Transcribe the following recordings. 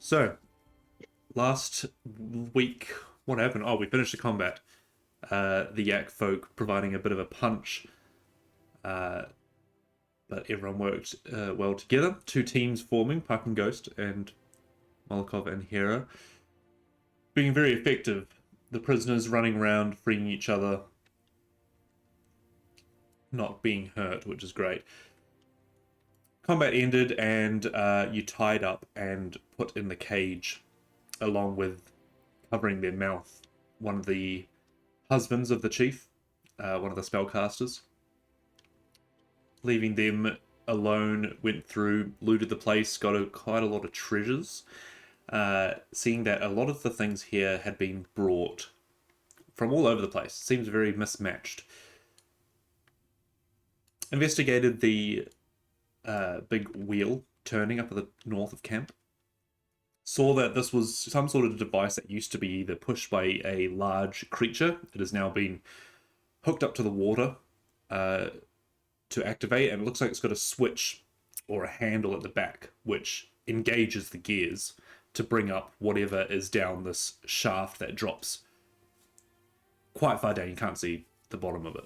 So, last week, what happened? Oh, we finished the combat. The Yak folk providing a bit of a punch, uh, but everyone worked well together. Two teams forming, Puck and Ghost, and Molokov and Hera, being very effective. The prisoners running around, freeing each other, not being hurt, which is great. Combat ended, and you tied up and put in the cage, along with covering their mouth, one of the husbands of the chief, one of the spellcasters. Leaving them alone, went through, looted the place, got quite a lot of treasures. Seeing that a lot of the things here had been brought from all over the place. Seems very mismatched. Investigated the big wheel turning up at the north of camp. Saw that this was some sort of device that used to be either pushed by a large creature. It has now been hooked up to the water to activate, and it looks like it's got a switch or a handle at the back which engages the gears to bring up whatever is down this shaft that drops quite far down. You can't see the bottom of it.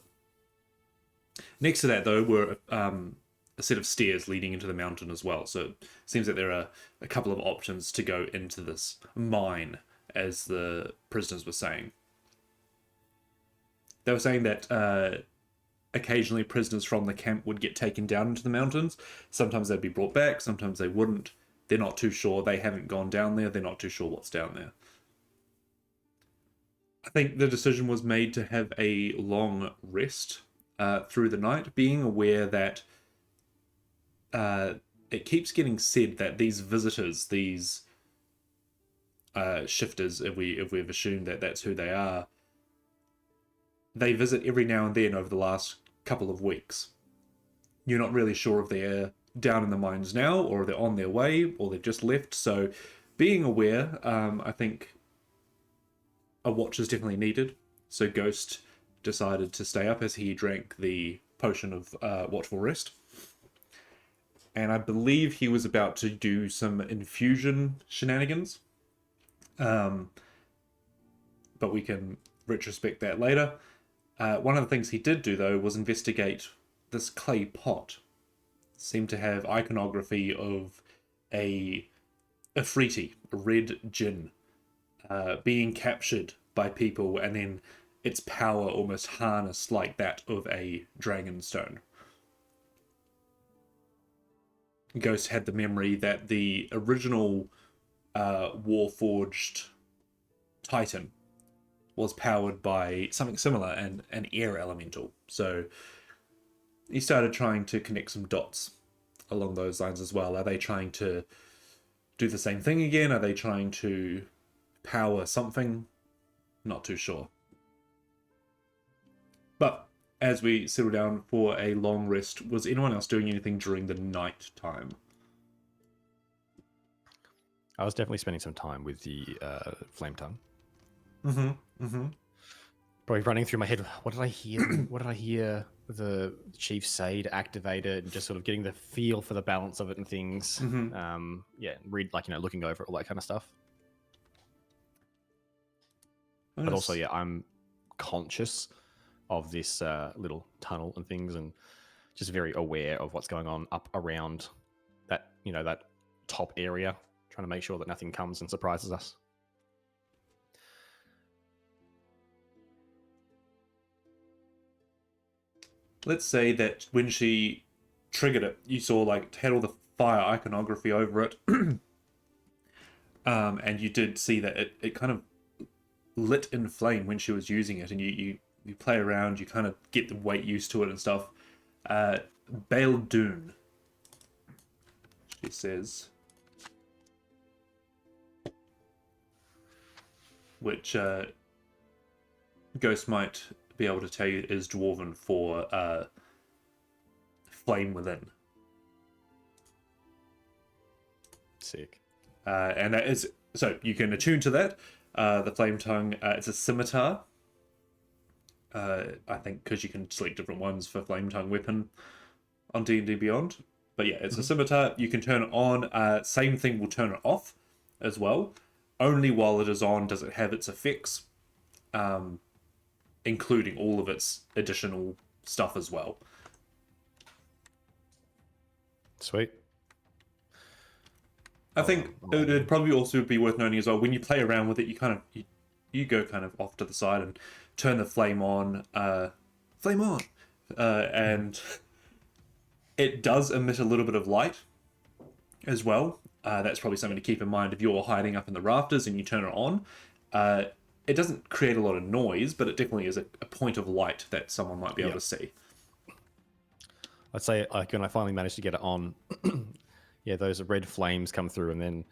Next to that, though, were a set of stairs leading into the mountain as well. So it seems that there are a couple of options to go into this mine, as the prisoners were saying. They were saying that occasionally prisoners from the camp would get taken down into the mountains. Sometimes they'd be brought back, sometimes they wouldn't. They're not too sure. They haven't gone down there. They're not too sure what's down there. I think the decision was made to have a long rest through the night, being aware that it keeps getting said that these visitors, these shifters, if we've assumed that that's who they are, they visit every now and then over the last couple of weeks. You're not really sure if they're down in the mines now, or they're on their way, or they've just left. So being aware, I think a watch is definitely needed. So Ghost decided to stay up as he drank the potion of watchful rest. And I believe he was about to do some infusion shenanigans. But we can retrospect that later. One of the things he did do, though, was investigate this clay pot. It seemed to have iconography of a Afriti, a red djinn, being captured by people, and then its power almost harnessed like that of a dragonstone. Ghost had the memory that the original Warforged Titan was powered by something similar, and an air elemental. So he started trying to connect some dots along those lines as well. Are they trying to do the same thing again? Are they trying to power something? Not too sure. But as we settle down for a long rest, was anyone else doing anything during the night time? I was definitely spending some time with the flame tongue. Probably running through my head, what did I hear? What did I hear the chief say to activate it, and just sort of getting the feel for the balance of it and things. Read, looking over it, all that kind of stuff. But also, I'm conscious of this little tunnel and things, and just very aware of what's going on up around that, that top area, trying to make sure that nothing comes and surprises us. Let's say that when she triggered it, you saw it had all the fire iconography over it. And you did see that it kind of lit in flame when she was using it, and you play around, you kind of get the weight used to it and stuff. Bale Dune, she says, which Ghost might be able to tell you is dwarven for flame within. Sick. And that is, so you can attune to that. The flame tongue, it's a scimitar. I think because you can select different ones for flame tongue weapon on D&D Beyond. But yeah, it's a scimitar. You can turn it on. Same thing will turn it off. as well. Only while it is on does it have its effects, including all of its additional stuff as well. Sweet. I think it'd probably also be worth noting as well, when you play around with it, you go kind of off to the side and turn the flame on, and it does emit a little bit of light as well. That's probably something to keep in mind if you're hiding up in the rafters and you turn it on. It doesn't create a lot of noise, but it definitely is a point of light that someone might be able to see. I'd say, like, when I finally managed to get it on, yeah, those red flames come through, and then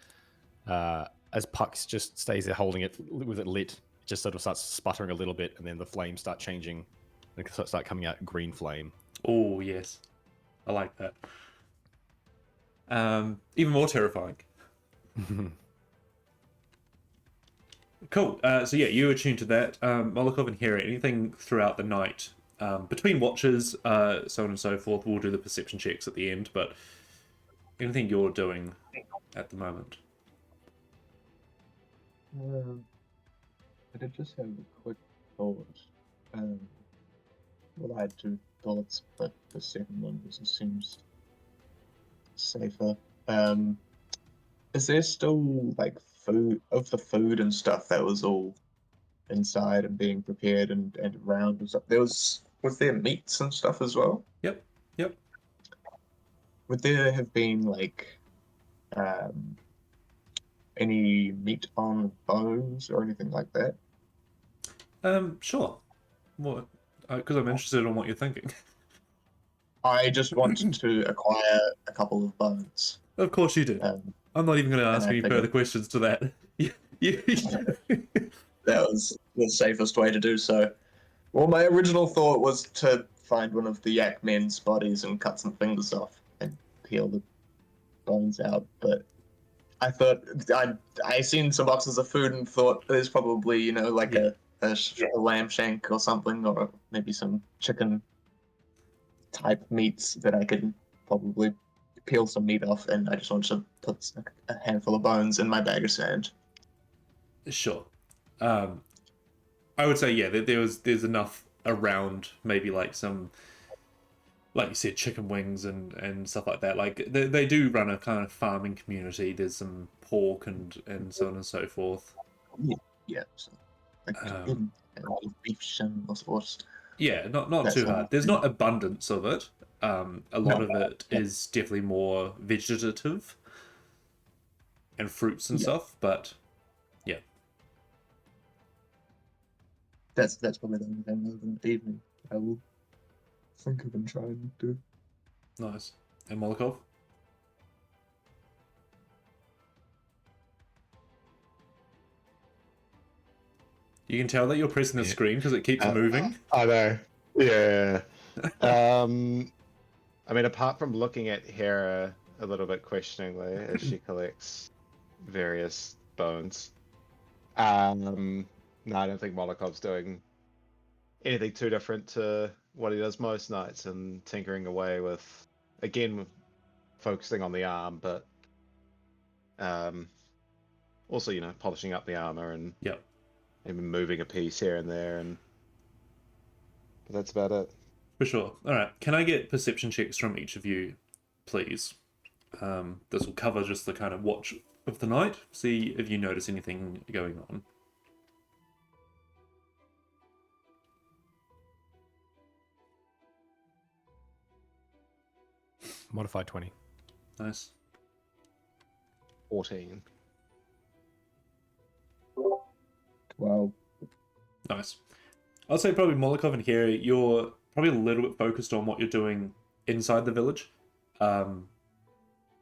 as Pucks just stays there holding it with it lit, it just sort of starts sputtering a little bit, and then the flames start changing and start coming out green flame. Oh, yes. I like that. Even more terrifying. Cool. So yeah, you attune to that. Molokov and Hera, anything throughout the night, between watches, so on and so forth, we'll do the perception checks at the end, but anything you're doing at the moment? I did just have a quick thought. Well, I had two thoughts, but the second one seems safer. Is there still like food and stuff that was all inside and being prepared and around and stuff? Was there meats and stuff as well? Yep. Would there have been like any meat on bones or anything like that? Sure. What? Because I'm interested in what you're thinking. I just wanted to acquire a couple of bones. Of course you do. I'm not even going to ask any further questions to that. That was the safest way to do so. Well, my original thought was to find one of the yak men's bodies and cut some fingers off and peel the bones out, but I thought I seen some boxes of food and thought there's probably a lamb shank or something, or maybe some chicken type meats that I could probably peel some meat off, and I just wanted to put a handful of bones in my bag of sand. Sure. I would say, yeah, there's enough around, maybe like some, like you said, chicken wings and stuff like that. Like they do run a kind of farming community. There's some pork and so on and so forth. Yeah. So, like beef shin or what? Yeah, not too hard. There's not abundance of it. A lot of it is definitely more vegetative and fruits and stuff, but yeah. That's probably the only thing over the evening I will think of and try and do. Nice. And Molokov? You can tell that you're pressing the screen because it keeps moving. I know. Yeah. I mean, apart from looking at Hera a little bit questioningly as she collects various bones, no, I don't think Molokov's doing anything too different to what he does most nights and tinkering away with, again, focusing on the arm, but also, polishing up the armor and maybe moving a piece here and there, but that's about it. For sure. All right. Can I get perception checks from each of you, please? This will cover just the kind of watch of the night. See if you notice anything going on. Modified 20. Nice. 14. 12. Nice. I'd say probably Molokov and Hera, you're probably a little bit focused on what you're doing inside the village.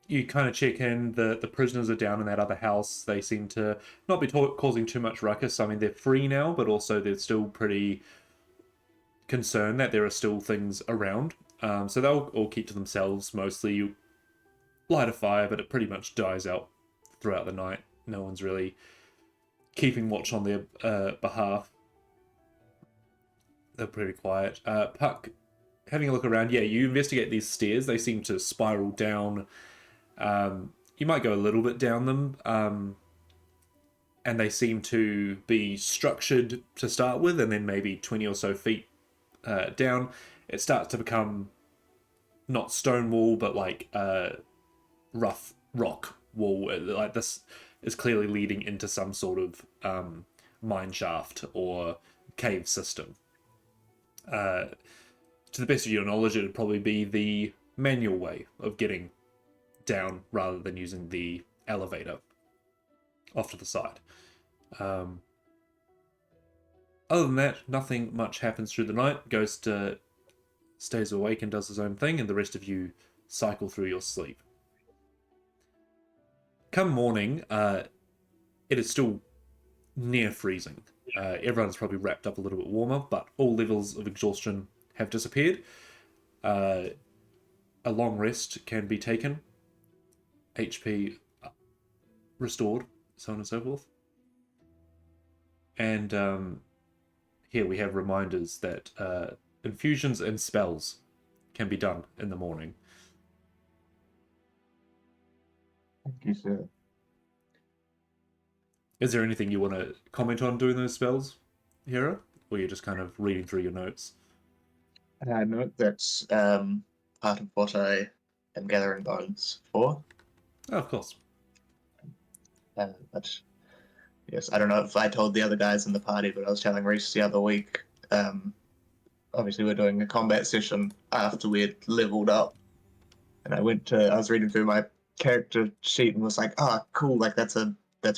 You kind of check in, the prisoners are down in that other house. They seem to not be causing too much ruckus. I mean, they're free now, but also they're still pretty concerned that there are still things around. So they'll all keep to themselves mostly. You light a fire, but it pretty much dies out throughout the night. No one's really keeping watch on their behalf. They're pretty quiet. Puck, having a look around, yeah, you investigate these stairs. They seem to spiral down. You might go a little bit down them. and they seem to be structured to start with, and then maybe 20 or so feet down, it starts to become not stone wall, but like rough rock wall. Like this is clearly leading into some sort of mine shaft or cave system. To the best of your knowledge, it would probably be the manual way of getting down rather than using the elevator off to the side. Other than that, nothing much happens through the night. Ghost stays awake and does his own thing, and the rest of you cycle through your sleep. Come morning, it is still near freezing. Everyone's probably wrapped up a little bit warmer, but all levels of exhaustion have disappeared. A long rest can be taken. HP restored, so on and so forth. And here we have reminders that infusions and spells can be done in the morning. Thank you, sir. Is there anything you want to comment on doing those spells, Hera? Or you're just kind of reading through your notes? No, that's part of what I am gathering bones for. Oh, of course. But yes, I don't know if I told the other guys in the party, but I was telling Reese the other week. Obviously, we're doing a combat session after we had leveled up, and I was reading through my character sheet and was like, "Ah, oh, cool! Like that's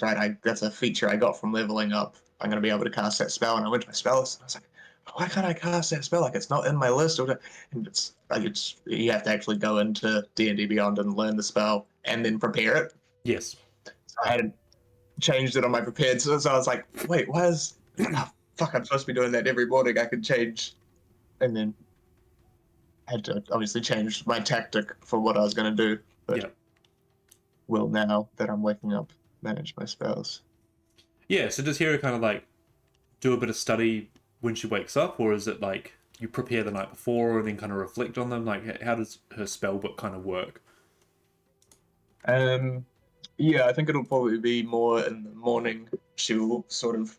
right. That's a feature I got from leveling up. I'm gonna be able to cast that spell." And I went to my spell list and I was like, "Why can't I cast that spell? Like it's not in my list." And it's you have to actually go into D&D Beyond and learn the spell and then prepare it. Yes. So I hadn't changed it on my prepared, so I was like, "Wait, why is fuck? I'm supposed to be doing that every morning. I could change," and then had to obviously change my tactic for what I was going to do. But yeah. will now that I'm waking up manage my spells. Yeah, so does Hera kind of like do a bit of study when she wakes up, or is it like you prepare the night before and then kind of reflect on them? Like, how does her spell book kind of work? Yeah, I think it'll probably be more in the morning. She'll sort of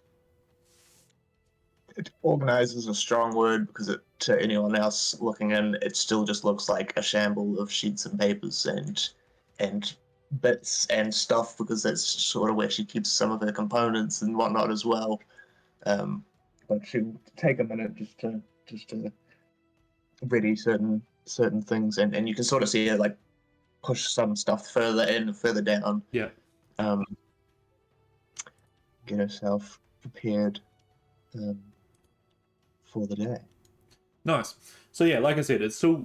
organize is a strong word because to anyone else looking in, it still just looks like a shamble of sheets and papers and bits and stuff because that's sort of where she keeps some of her components and whatnot as well. But she'll take a minute just to ready certain things and you can sort of see her like push some stuff further in, further down. Yeah. Get herself prepared for the day. Nice. So yeah, like I said, it's still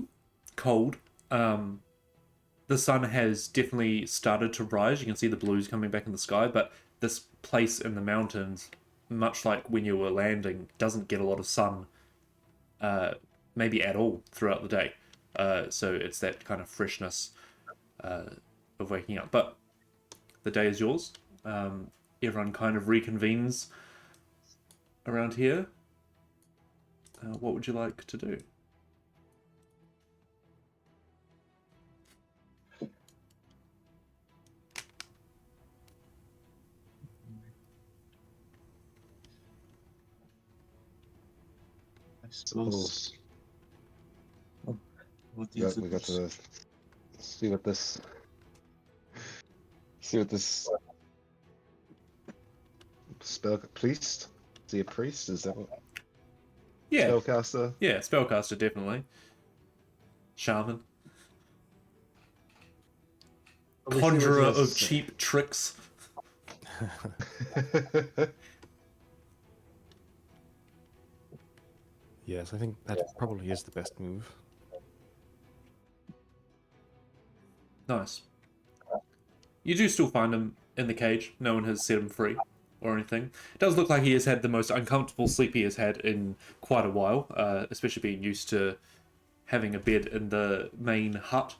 cold. The sun has definitely started to rise. You can see the blues coming back in the sky, but this place in the mountains, much like when you were landing, doesn't get a lot of sun, maybe at all throughout the day. So it's that kind of freshness of waking up. But the day is yours. Everyone kind of reconvenes around here. What would you like to do? I suppose. What We got to see what this spell priest. Is he a priest? Is that what? Yeah. Spellcaster? Yeah, spellcaster, definitely. Shaman. Conjurer of cheap tricks. Yes, I think that probably is the best move. Nice. You do still find him in the cage. No one has set him free or anything. It does look like he has had the most uncomfortable sleep he has had in quite a while, especially being used to having a bed in the main hut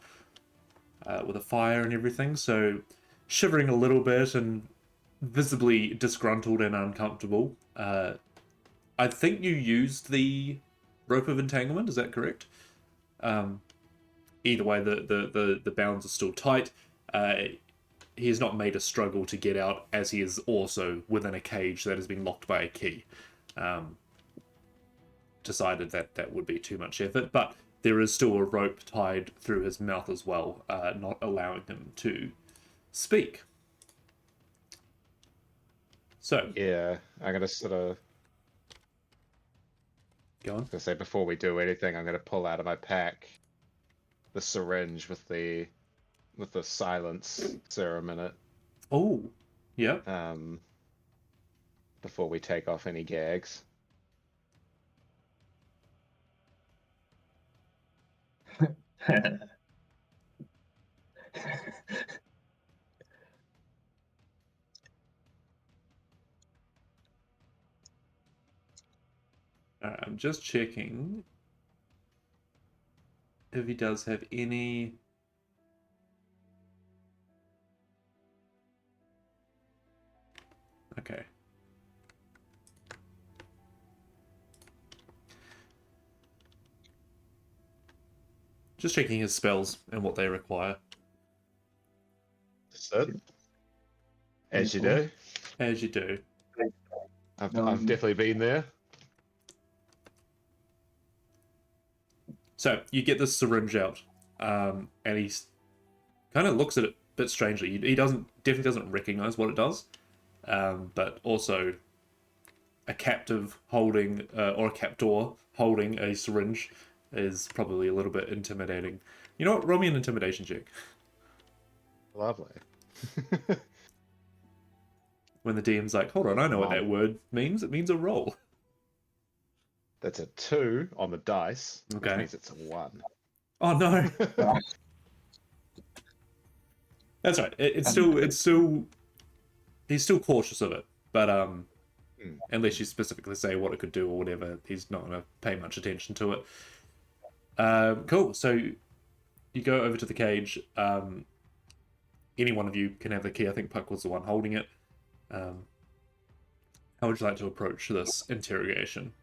with a fire and everything. So shivering a little bit and visibly disgruntled and uncomfortable. I think you used the rope of entanglement, is that correct? Either way, the bounds are still tight. he has not made a struggle to get out, as he is also within a cage that has been locked by a key. Decided that that would be too much effort, but there is still a rope tied through his mouth as well, not allowing him to speak. So, Yeah, I'm gonna sort of go on. say before we do anything, I'm gonna pull out of my pack the syringe with the silence serum in it. Oh, yeah. Before we take off any gags. I'm just checking if he does have any. Okay. Just checking his spells and what they require. So, as you do. As you do. I've definitely been there. So you get this syringe out, and he kind of looks at it a bit strangely. He definitely doesn't recognize what it does, but also a captive holding or a captor holding a syringe is probably a little bit intimidating. You know what? Roll me an intimidation check. Lovely. When the DM's like, hold on, I know what that word means. It means a roll. That's a 2 on the dice, Okay. which means it's a 1. Oh no. That's right. It's still he's still cautious of it, but unless you specifically say what it could do or whatever, he's not going to pay much attention to it. Cool. So you go over to the cage. Any one of you can have the key. I think Puck was the one holding it. How would you like to approach this interrogation?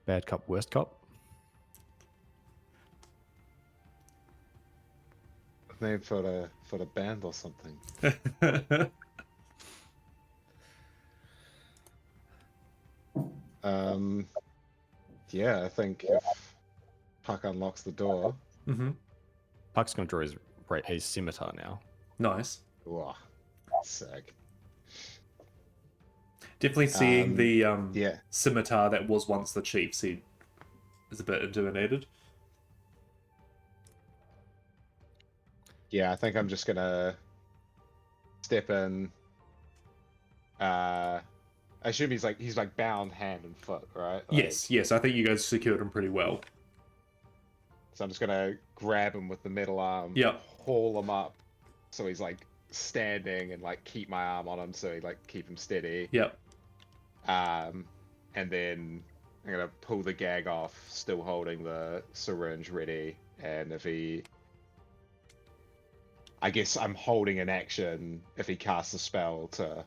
Bad cop, worst cop. Name for the band or something. Yeah, I think if Puck unlocks the door. Mm-hmm. Puck's going to draw his scimitar now. Nice. Whoa, sick. Definitely seeing the yeah. scimitar that was once the chief's. He is a bit intimidated. Yeah, I think I'm just gonna step in. I assume he's like bound hand and foot, right? Yes. I think you guys secured him pretty well. So I'm just gonna grab him with the metal arm. Yep. Haul him up, so he's like standing, and like keep my arm on him, so he like keep him steady. Yep. And then I'm gonna pull the gag off, still holding the syringe ready, and if he, I guess I'm holding an action if he casts a spell to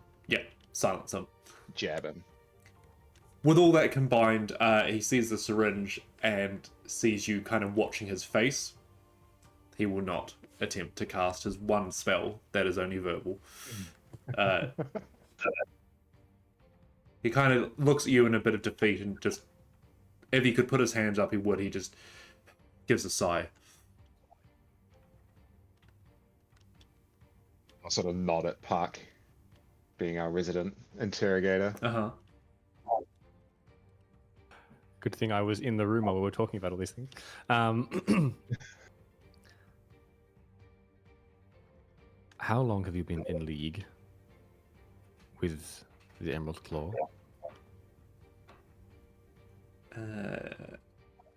silence him. Jab him. With all that combined, he sees the syringe and sees you kind of watching his face. He will not attempt to cast his one spell that is only verbal. He kind of looks at you in a bit of defeat and just, if he could put his hands up, he would. He just gives a sigh. I'll sort of nod at Puck, being our resident interrogator. Uh-huh. Good thing I was in the room while we were talking about all these things. How long have you been in league with the Emerald Claw?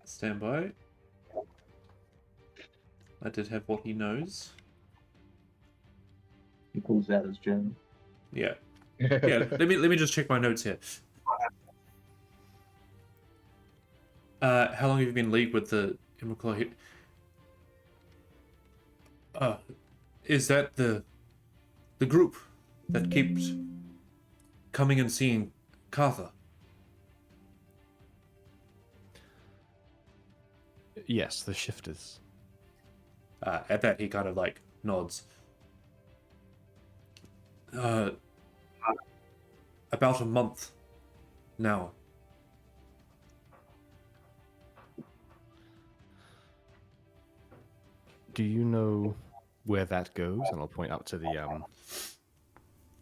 Stand by. I did have what he knows. He pulls out his journal. Yeah. Yeah, let me just check my notes here. How long have you been in league with the Emerald Claw? Is that the group that keeps coming and seeing Cartha? Yes, the Shifters. At that, he kind of like nods. About a month now. Do you know where that goes? And I'll point up to the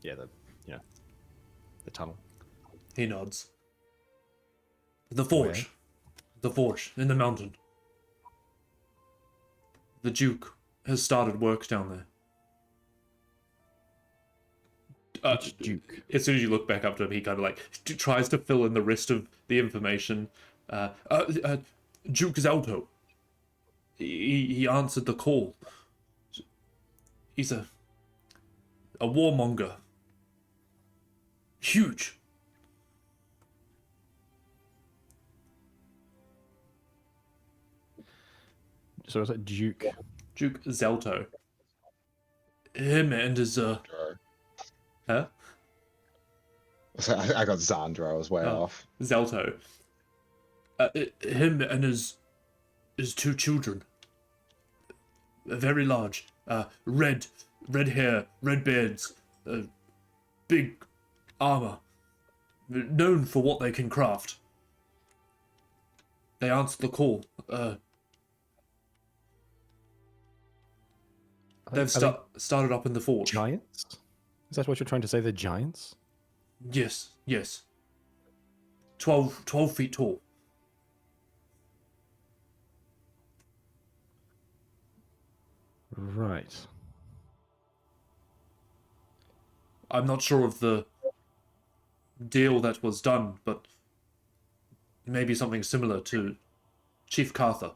the tunnel. He nods. The forge. Where? The forge in the mountain. The Duke has started work down there. Which Duke? As soon as you look back up to him, he kind of like tries to fill in the rest of the information. Duke Zalto. He answered the call. He's a warmonger. Huge. So is it Duke? Duke Zalto. Him and his Huh? I got Zandro. I was way Oh. off. Zalto. Him and his two children. Very large. Red hair, red beards, big armor. Known for what they can craft. They answered the call. They've started up in the forge. Giants? Is that what you're trying to say? The giants? Yes. 12 feet tall. Right. I'm not sure of the deal that was done, but maybe something similar to Chief Carther.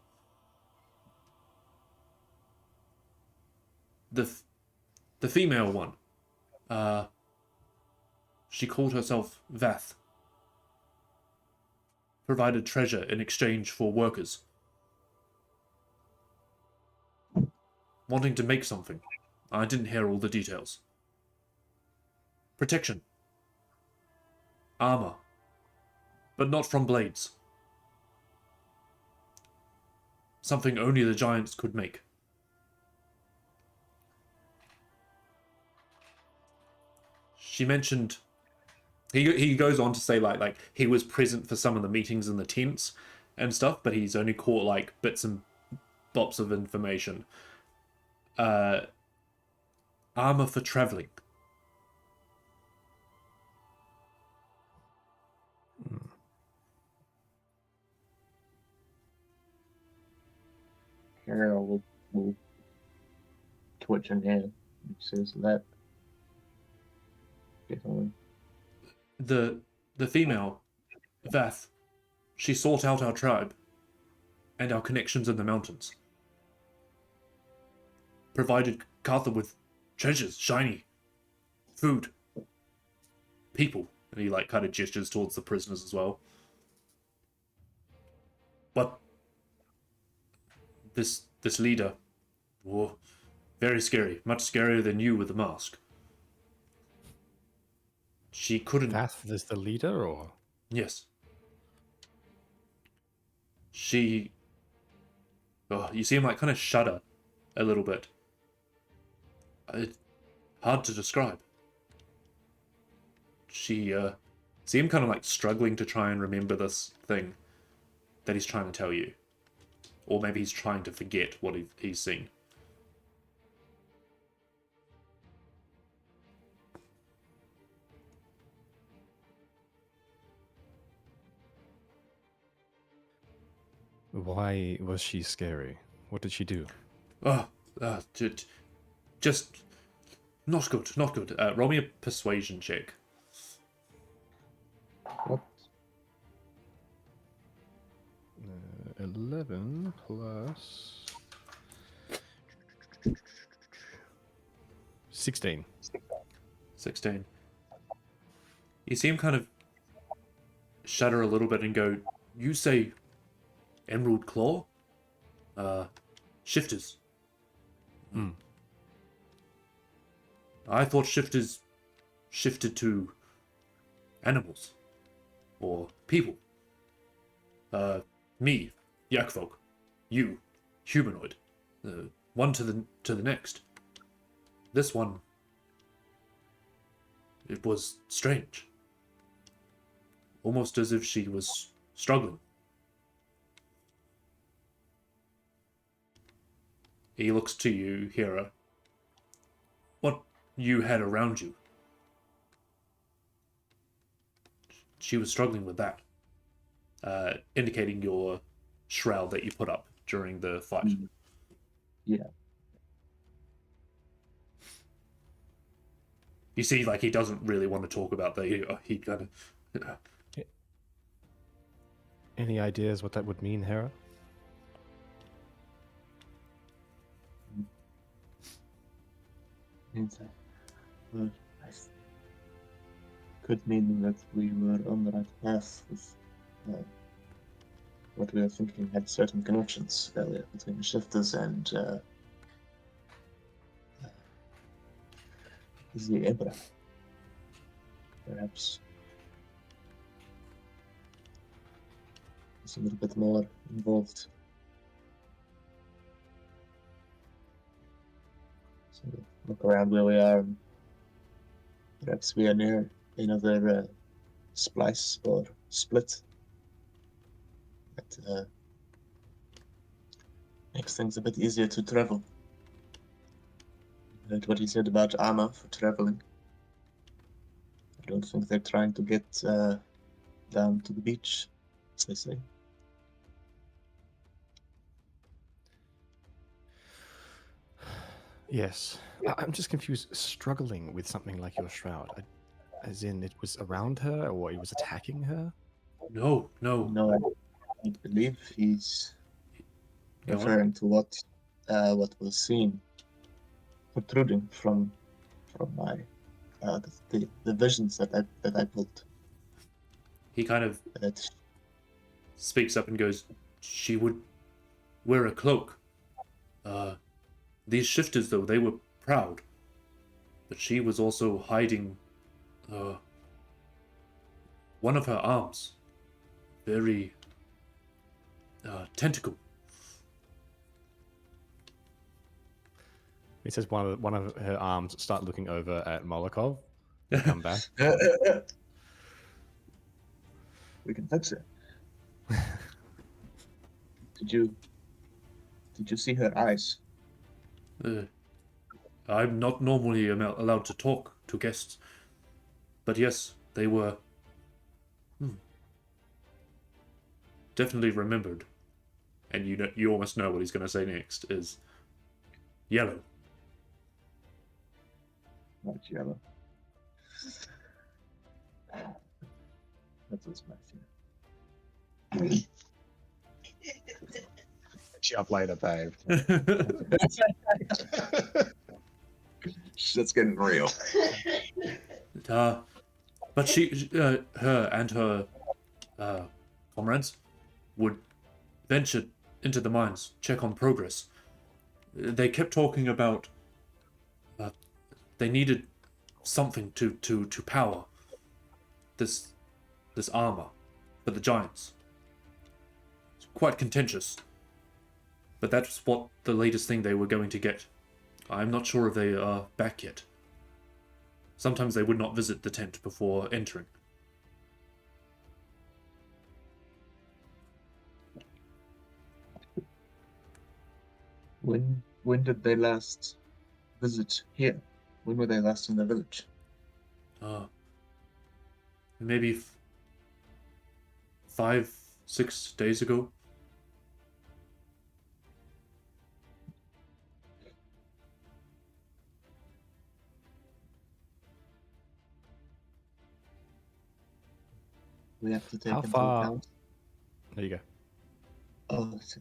The female one. She called herself Vath. Provided treasure in exchange for workers. Wanting to make something. I didn't hear all the details. Protection. Armor. But not from blades. Something only the giants could make. She mentioned... He goes on to say like he was present for some of the meetings in the tents and stuff, but he's only caught like bits and bops of information. Armor for traveling. Carol will twitch an ear. Says that. Definitely. The female, Vath, she sought out our tribe and our connections in the mountains. Provided Carther with treasures, shiny, food, people, and he like kind of gestures towards the prisoners as well. But this leader, whoa, very scary, much scarier than you with the mask. She couldn't... Vath is the leader, or? Yes. She... Oh, you see him like kind of shudder a little bit. It's hard to describe. She, see him kind of like struggling to try and remember this thing that he's trying to tell you. Or maybe he's trying to forget what he's seen. Why was she scary? What did she do? Just not good, not good. Roll me a persuasion check. What? 11 plus 16. 16. You see him kind of shudder a little bit and go, "You say Emerald Claw? Shifters." Hmm. I thought shifters shifted to animals or people. Me, Yakfolk. You, humanoid. one to the next. This one, it was strange. Almost as if she was struggling. He looks to you, Hera. What you had around you? She was struggling with that. Indicating your shroud that you put up during the fight. Yeah. You see, like, he doesn't really want to talk about that. He kind of... Any ideas what that would mean, Hera? Well, could mean that we were on the right path with what we were thinking had certain connections earlier between the shifters and the Emperor. Perhaps it's a little bit more involved. So look around where we are, and perhaps we are near another splice or split that makes things a bit easier to travel. Heard what he said about armor for traveling. I don't think they're trying to get down to the beach, as they say. Yes. I'm just confused. Struggling with something like your shroud. As in, it was around her, or it was attacking her? No. No, I believe he's Go on. referring to what was seen protruding from my the visions that I pulled. He kind of That speaks up and goes, she would wear a cloak. These shifters, though, they were proud. But she was also hiding one of her arms. Very tentacle. It says one of her arms start looking over at Molokov. Come back. we can fix it. Did you see her eyes? I'm not normally allowed to talk to guests. But yes, they were definitely remembered. And you almost know what he's going to say next is yellow. Not yellow. That was my fear. She up later, babe. That's getting real. But her and her comrades would venture into the mines, check on progress. They kept talking about they needed something to power this armor for the giants. It's quite contentious. But that's what the latest thing they were going to get. I'm not sure if they are back yet. Sometimes they would not visit the tent before entering. When did they last visit here? When were they last in the village? Maybe 5-6 days ago. We have to take How into far- account. There you go. Oh, this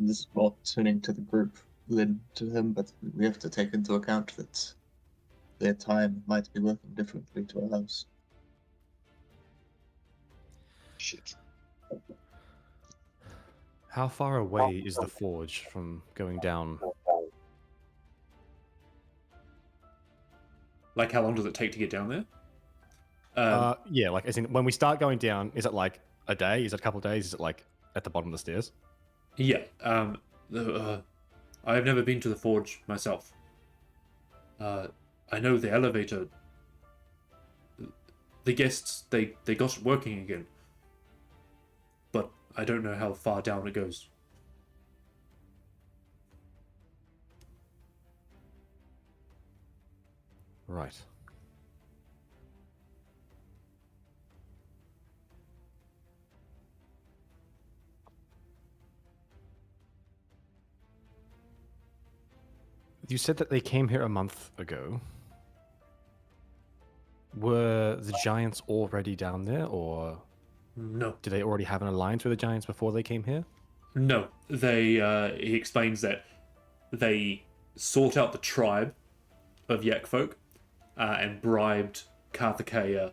is more turning to the group than to him, but we have to take into account that their time might be working differently to ours. Shit. How far away is the forge from going down? Like, how long does it take to get down there? Yeah, like as in when we start going down, is it like a day? Is it a couple of days? Is it like at the bottom of the stairs? Yeah. I have never been to the forge myself. I know the elevator. The guests, they got it working again. But I don't know how far down it goes. Right. You said that they came here a month ago. Were the giants already down there, or No. did they already have an alliance with the giants before they came here? No. He explains that they sought out the tribe of Yak folk and bribed Karthikeya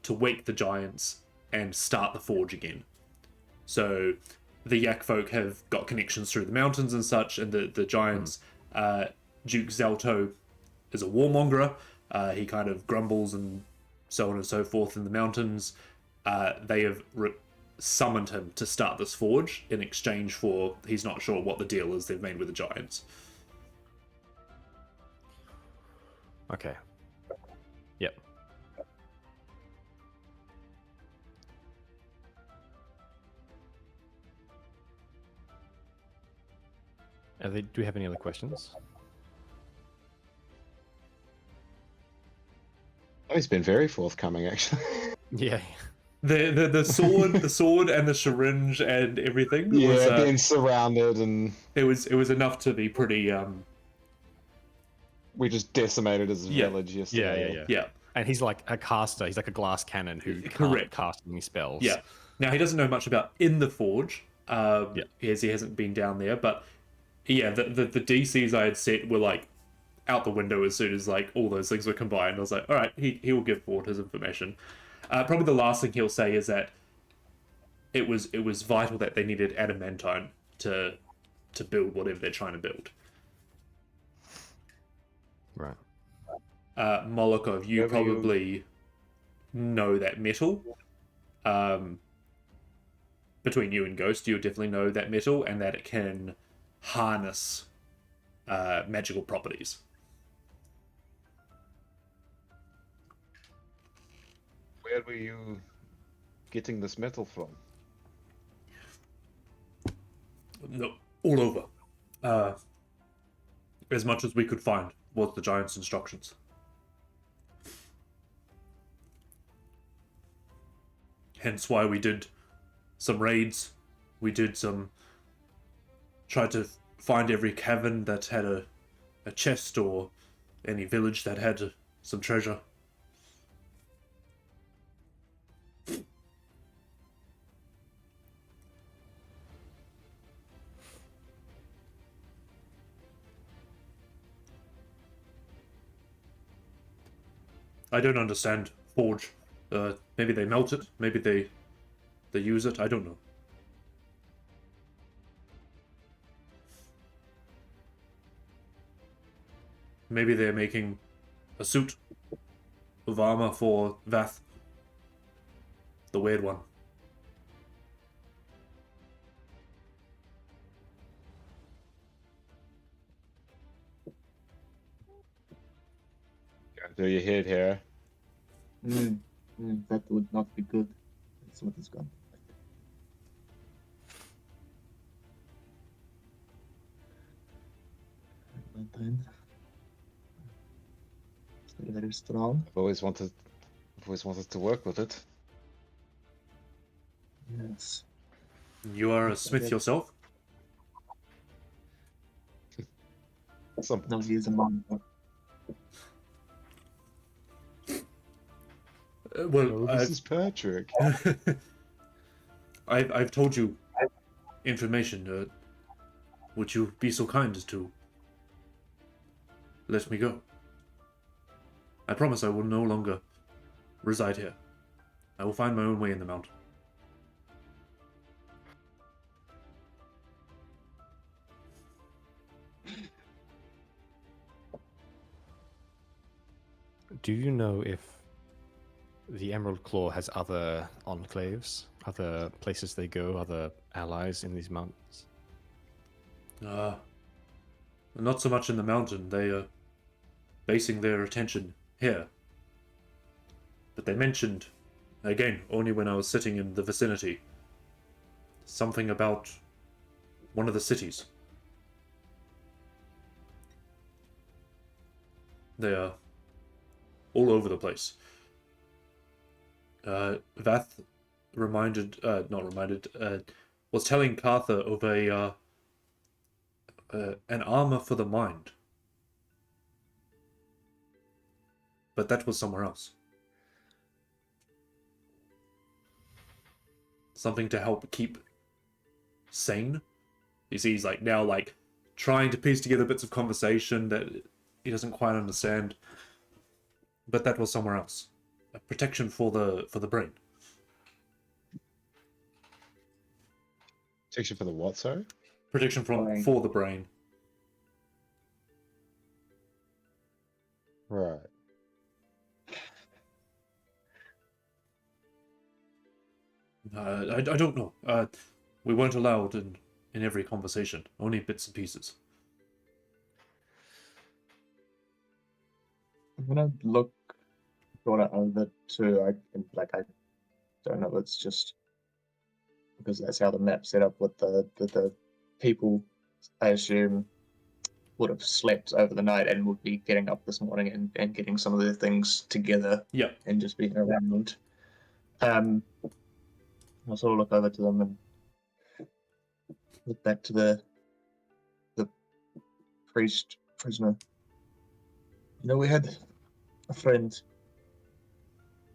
to wake the giants and start the forge again. So the Yak folk have got connections through the mountains and such, and the giants, Duke Zelto is a warmonger. He kind of grumbles and so on and so forth in the mountains. They have summoned him to start this forge in exchange for, he's not sure what the deal is they've made with the giants. Okay. Yep. Do we have any other questions? Oh, he's been very forthcoming, actually. Yeah. The sword and the syringe and everything Yeah, was being surrounded, and it was enough to be pretty we just decimated his Yeah. village yesterday. yeah. And he's like a caster. He's like a glass cannon who can't Correct. cast any spells. Yeah. Now he doesn't know much about in the forge, Yeah. as he hasn't been down there. But yeah, the DCs I had set were like out the window as soon as like all those things were combined. I was like, all right, he will give forward his information. Probably the last thing he'll say is that it was vital that they needed adamantine to build whatever they're trying to build. Right. Molokov, you Whatever you- probably know that metal. Between you and Ghost, you definitely know that metal and that it can harness magical properties. Where were you getting this metal from? No, all over. As much as we could find was the giant's instructions. Hence why we did some raids. We did tried to find every cavern that had a chest or any village that had some treasure. I don't understand forge. Maybe they melt it. Maybe they use it. I don't know. Maybe they're making a suit of armor for Vath, the weird one. Do you hear it here? That would not be good. That's what is gone. Adamantine. Still very strong. I've always wanted to work with it. Yes. You are a smith yourself? Some No, he is a monster. Well, this is Patrick. I've told you information. Would you be so kind as to let me go? I promise I will no longer reside here. I will find my own way in the mountain. Do you know if the Emerald Claw has other enclaves, other places they go, other allies in these mountains? Not so much in the mountain. They are basing their attention here. But they mentioned, again, only when I was sitting in the vicinity, something about one of the cities. They are all over the place. Vath was telling Cartha of an armor for the mind. But that was somewhere else. Something to help keep sane. You see, he's like now like trying to piece together bits of conversation that he doesn't quite understand. But that was somewhere else. A protection for the brain. Protection for the what, sorry? Protection for the brain. Right. I don't know. We weren't allowed in every conversation. Only bits and pieces. I'm gonna look sort of over to I don't know. It's just because that's how the map's set up with the people. I assume would have slept over the night and would be getting up this morning and getting some of their things together. Yep. And just being around. I'll sort of look over to them and look back to the prisoner. You know, we had a friend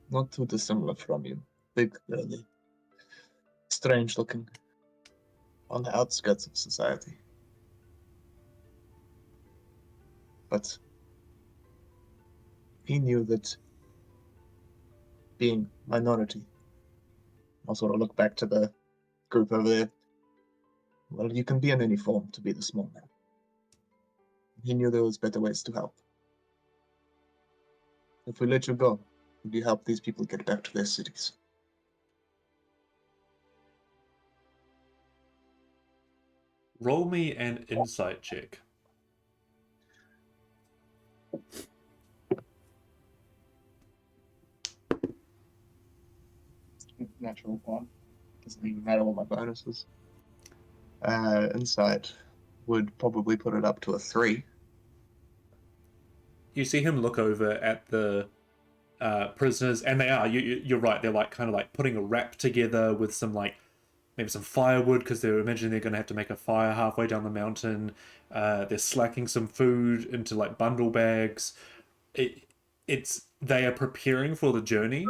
not too dissimilar from you. Big, burly, strange looking, on the outskirts of society. But he knew that being minority, I'll sort of look back to the group over there. Well, you can be in any form to be the small man. He knew there was better ways to help. If we let you go, would you help these people get back to their cities? Roll me an insight check. Natural one. Doesn't even matter what my bonus is. Insight would probably put it up to a 3. You see him look over at the prisoners, and they are. You're right. They're like kind of like putting a wrap together with some like maybe some firewood because they're imagining they're going to have to make a fire halfway down the mountain. They're slacking some food into like bundle bags. They are preparing for the journey,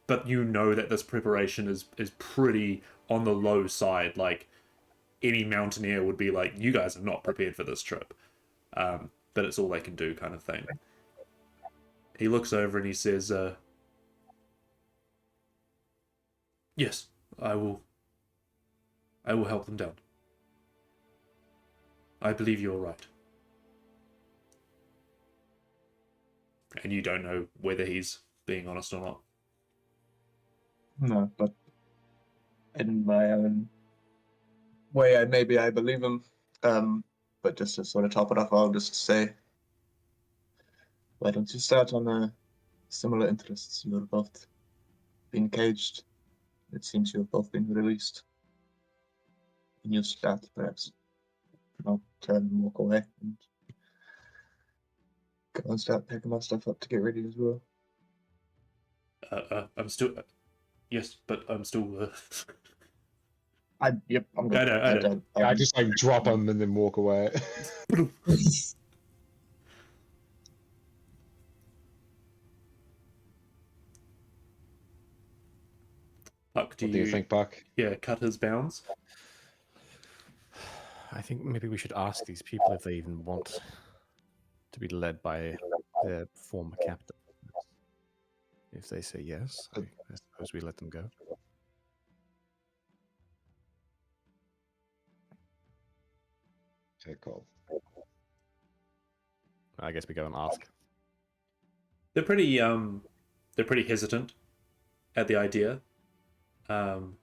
but you know that this preparation is pretty on the low side. Like any mountaineer would be like, you guys are not prepared for this trip. But it's all they can do, kind of thing. He looks over and he says, yes, I will help them down. I believe you're right. And you don't know whether he's being honest or not. No, but in my own way, maybe I believe him. But just to sort of top it off, I'll just say, why don't you start on similar interests? You're both been caged. It seems you've both been released. And you start, perhaps. I'll turn and walk away and go and start packing my stuff up to get ready as well. I'm still... yes, but I'm still... I'm good. I know. I just like drop them and then walk away. Puck, What do you think, Buck? Yeah, cut his bounds. I think maybe we should ask these people if they even want to be led by their former captain. If they say yes, I suppose we let them go. Okay, cool. I guess we go and ask. They're pretty hesitant at the idea. Do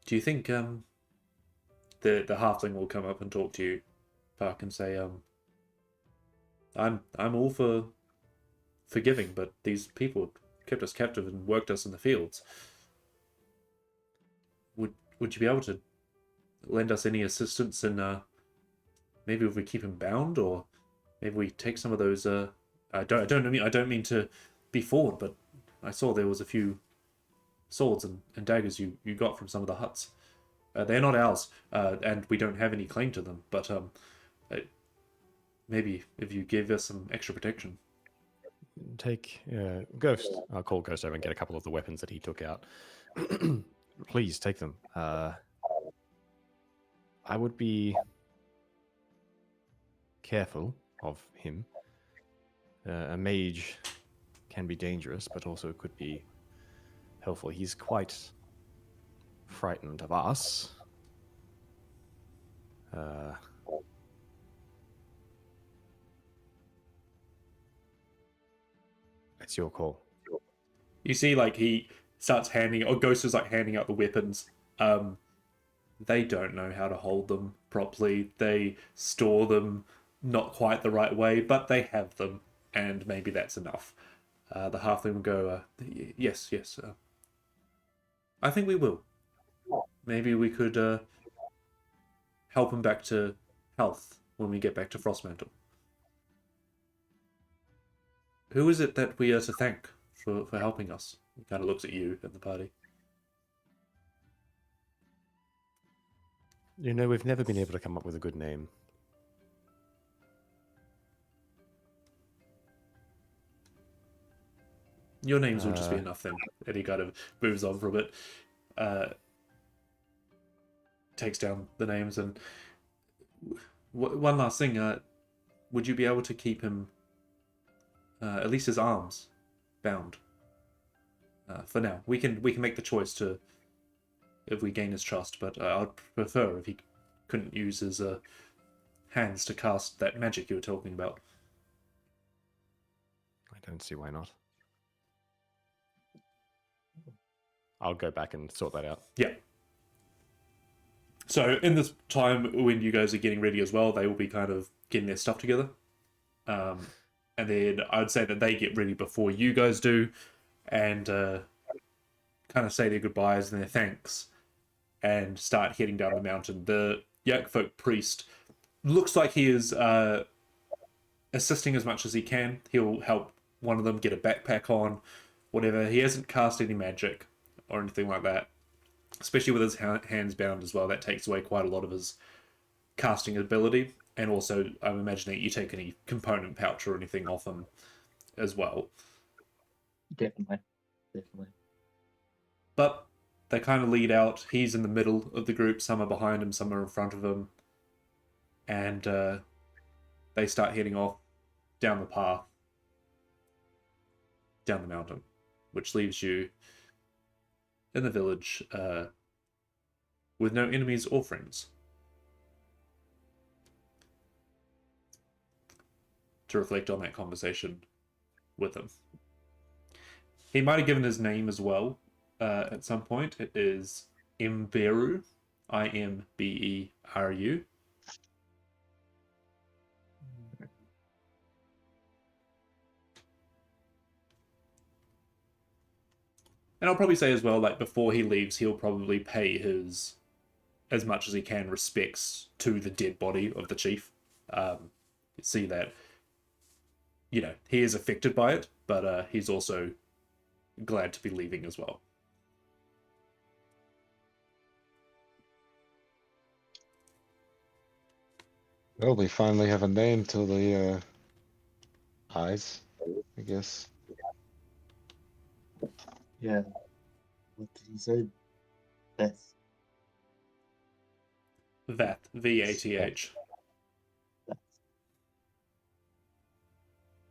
you think the halfling will come up and talk to you Park and say, I'm all for forgiving, but these people kept us captive and worked us in the fields. Would you be able to lend us any assistance in maybe if we keep him bound, or maybe we take some of those I don't mean to be forward, but I saw there was a few swords and daggers you got from some of the huts. They're not ours, and we don't have any claim to them, but maybe if you give us some extra protection. Take Ghost. I'll call Ghost over and get a couple of the weapons that he took out. Please take them. I would be careful of him. A mage can be dangerous, but also could be helpful. He's quite frightened of us. It's your call. You see, like, he starts or Ghost is like handing out the weapons. They don't know how to hold them properly. They store them not quite the right way, but they have them, and maybe that's enough. The halfling will go, yes. I think we will. Maybe we could help him back to health when we get back to Frostmantle. Who is it that we are to thank for helping us? He kind of looks at you and the party. You know, we've never been able to come up with a good name. Your names will just be enough then. And he kind of moves on from it. Takes down the names and... One last thing. Would you be able to keep him... at least his arms bound? For now. We can make the choice to... if we gain his trust, but I'd prefer if he couldn't use his hands to cast that magic you were talking about. I don't see why not. I'll go back and sort that out. Yeah. So in this time when you guys are getting ready as well, they will be kind of getting their stuff together. And then I'd say that they get ready before you guys do, and kind of say their goodbyes and their thanks, and start heading down the mountain. The Yakfolk priest looks like he is assisting as much as he can. He'll help one of them get a backpack on, whatever. He hasn't cast any magic or anything like that, especially with his hands bound as well. That takes away quite a lot of his casting ability, and also I'm imagining you take any component pouch or anything off him as well. Definitely. But they kind of lead out. He's in the middle of the group. Some are behind him, some are in front of him. And they start heading off down the path, down the mountain, which leaves you in the village with no enemies or friends to reflect on that conversation with him. He might have given his name as well at some point. It is Imberu, Imberu. And I'll probably say as well, like, before he leaves, he'll probably pay his, as much as he can, respects to the dead body of the chief. See that, you know, he is affected by it, but he's also glad to be leaving as well. Well, we finally have a name to the eyes, I guess. Yeah. What did he say? Beth. Vath, V-A-T-H.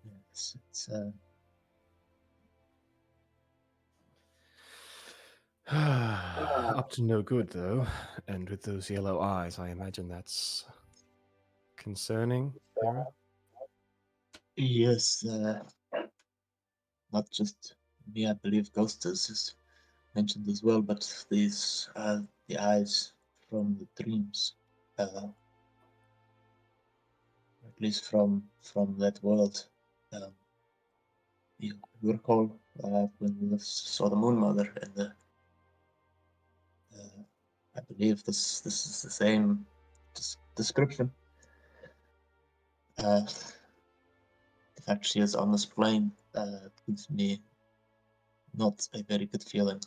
Yes, it's Up to no good, though. And with those yellow eyes, I imagine that's concerning, Sarah? yes, not just me, I believe Ghostus is mentioned as well, but these the eyes from the dreams. least from that world. You recall when we saw the Moon Mother and the. I believe this is the same description. The fact she is on this plane gives me not a very good feeling.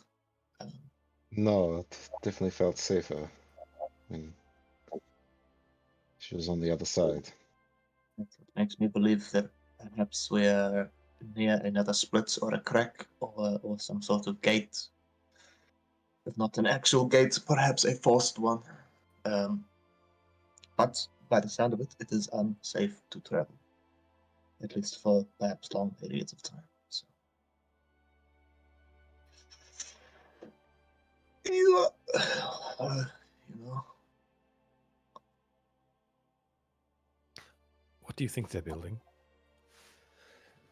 No, it definitely felt safer when she was on the other side. That's what makes me believe that perhaps we're near another split or a crack or some sort of gate. If not an actual gate, perhaps a forced one. But by the sound of it, it is unsafe to travel. At least for perhaps long periods of time. So. You know. What do you think they're building?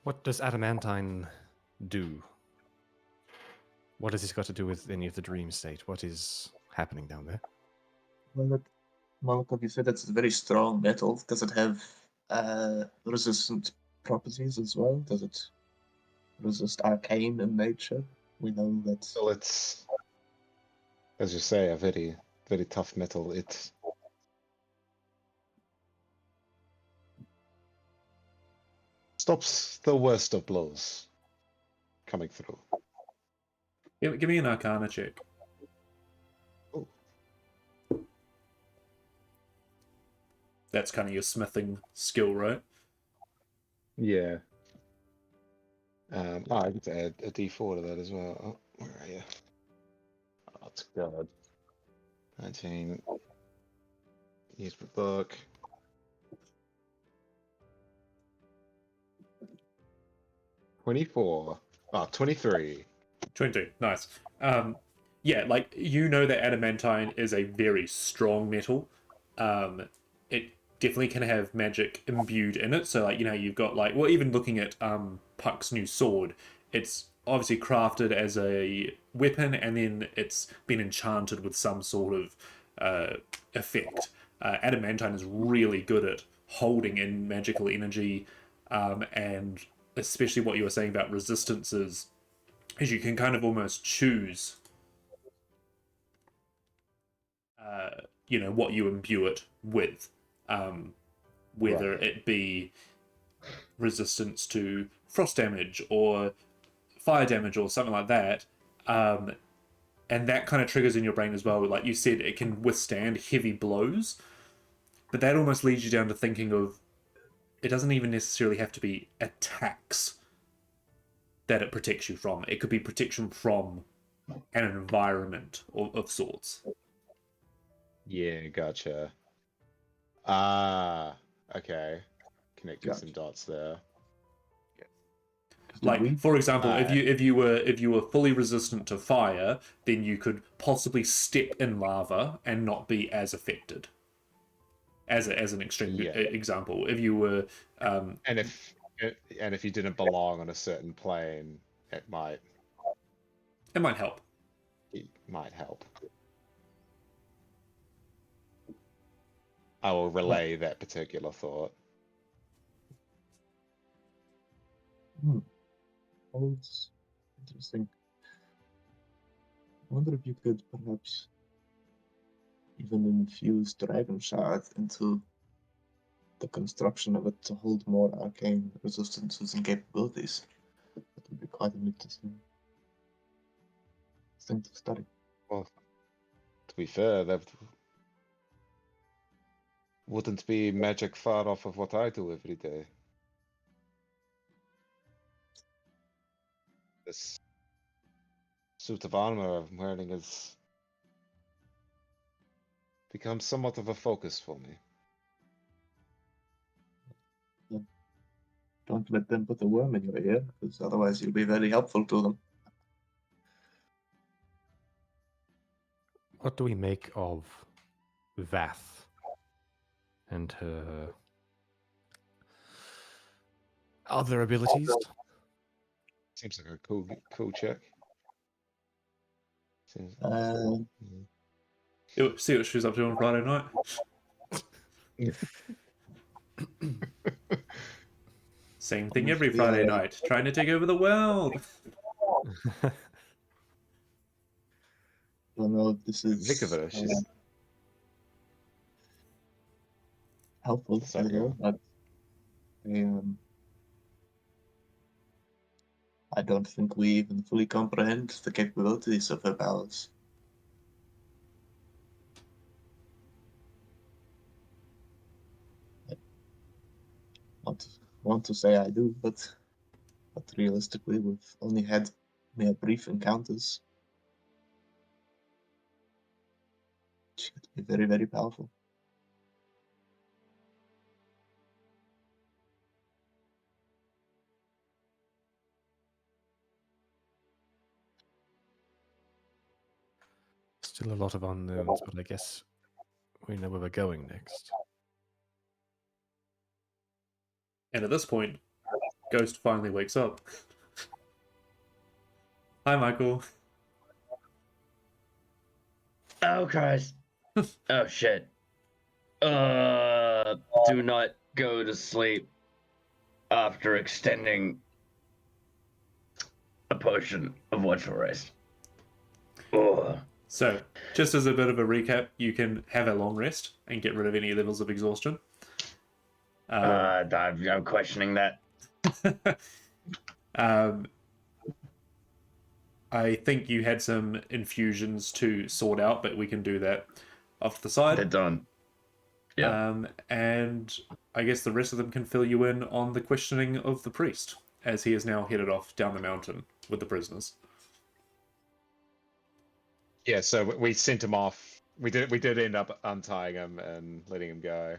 What does adamantine do? What has this got to do with any of the dream state? What is happening down there? Well, Molotov, you said it's a very strong metal. Does it have resistant properties as well? Does it resist arcane in nature? We know that. Well, it's, as you say, a very, very tough metal. It stops the worst of blows coming through. Give me an Arcana check. Oh. That's kind of your smithing skill, right? Yeah. I get to add a D4 to that as well. Oh, where are you? Oh, that's good. 19. Use the book. 24. 23. 22. Nice. Yeah, like, you know that adamantine is a very strong metal. It definitely can have magic imbued in it. So, like, you know, you've got, like, well, even looking at Puck's new sword, it's obviously crafted as a weapon and then it's been enchanted with some sort of effect. Adamantine is really good at holding in magical energy, and especially what you were saying about resistances, is you can kind of almost choose, you know, what you imbue it with, whether Right. it be resistance to frost damage or fire damage or something like that, and that kind of triggers in your brain as well. Like you said, it can withstand heavy blows, but that almost leads you down to thinking of, it doesn't even necessarily have to be attacks that it protects you from. It could be protection from an environment of sorts. Yeah, gotcha. Okay. Connecting Gotcha. some dots there. Like, for example, Uh, if you were fully resistant to fire, then you could possibly step in lava and not be as affected. As an extreme Yeah. example, if you were, And if you didn't belong on a certain plane, it might help. help. I will relay that particular thought. That's interesting. I wonder if you could perhaps even infuse Dragon Shard into the construction of it to hold more arcane resistances and capabilities. That would be quite an interesting thing to study. Well, to be fair, that wouldn't be magic far off of what I do every day. This suit of armor I'm wearing has become somewhat of a focus for me. Don't let them put a worm in your ear, because otherwise you'll be very helpful to them. What do we make of Vath and her other abilities? Seems like a cool check. Seems, See what she was up to on Friday night. Same thing every Friday night, trying to take over the world. I don't know if this is Heck of it, she's helpful. So I don't know, good. but I don't think we even fully comprehend the capabilities of her powers. I want to say I do, but realistically, we've only had mere brief encounters. She could be very, very powerful. Still a lot of unknowns, but I guess we know where we're going next. And at this point, Ghost finally wakes up. Hi, Michael. Oh Christ. Oh shit. Do not go to sleep after extending a potion of watchful rest. Oh. So, just as a bit of a recap, you can have a long rest and get rid of any levels of exhaustion. I'm questioning that. I think you had some infusions to sort out, but we can do that off to the side. They're done. Yeah. And I guess the rest of them can fill you in on the questioning of the priest, as he is now headed off down the mountain with the prisoners. Yeah, so we sent him off. We did end up untying him and letting him go,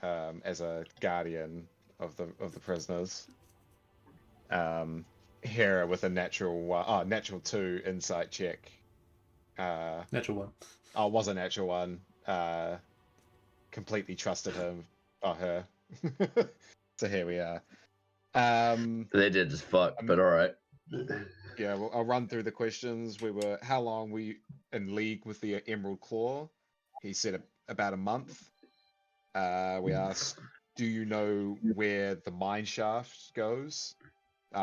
as a guardian of the prisoners. Hera with a natural 2 insight check. Natural one. Oh, it was a natural one. Completely trusted him or her. So here we are. They did as fuck, but alright. Yeah, well, I'll run through the questions. How long were you in league with the Emerald Claw? He said about a month. We asked, do you know where the mine shaft goes?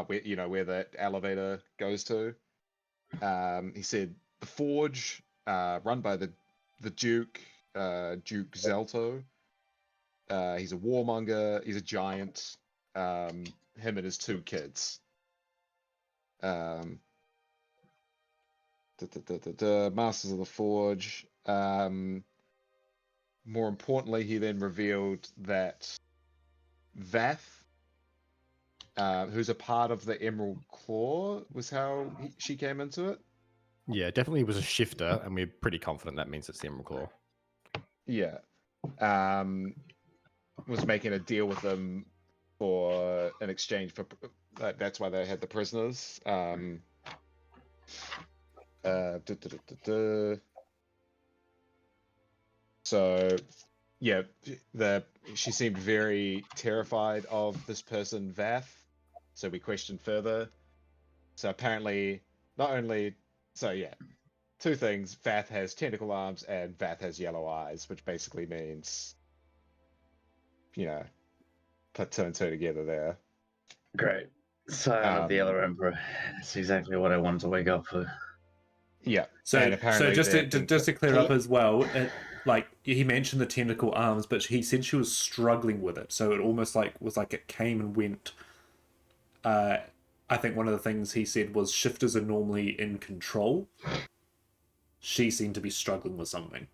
Where the elevator goes to. He said the forge, run by the Duke, Duke Zelto. He's a warmonger. He's a giant. Him and his 2 kids. Masters of the Forge. More importantly, he then revealed that Vath, who's a part of the Emerald Claw, was how she came into it. Yeah, definitely was a shifter, and we're pretty confident that means it's the Emerald Claw. Yeah. Was making a deal with them for an exchange for. That's why they had the prisoners. So, yeah, she seemed very terrified of this person, Vath. So we questioned further. So apparently, yeah, 2 things. Vath has tentacle arms and Vath has yellow eyes, which basically means, put 2 and 2 together there. Great. Sign of the Other Emperor. That's exactly what I wanted to wake up for. Yeah. So, and apparently just to clear up as well, he mentioned the tentacle arms, but he said she was struggling with it. So it almost was like it came and went. I think one of the things he said was shifters are normally in control. She seemed to be struggling with something.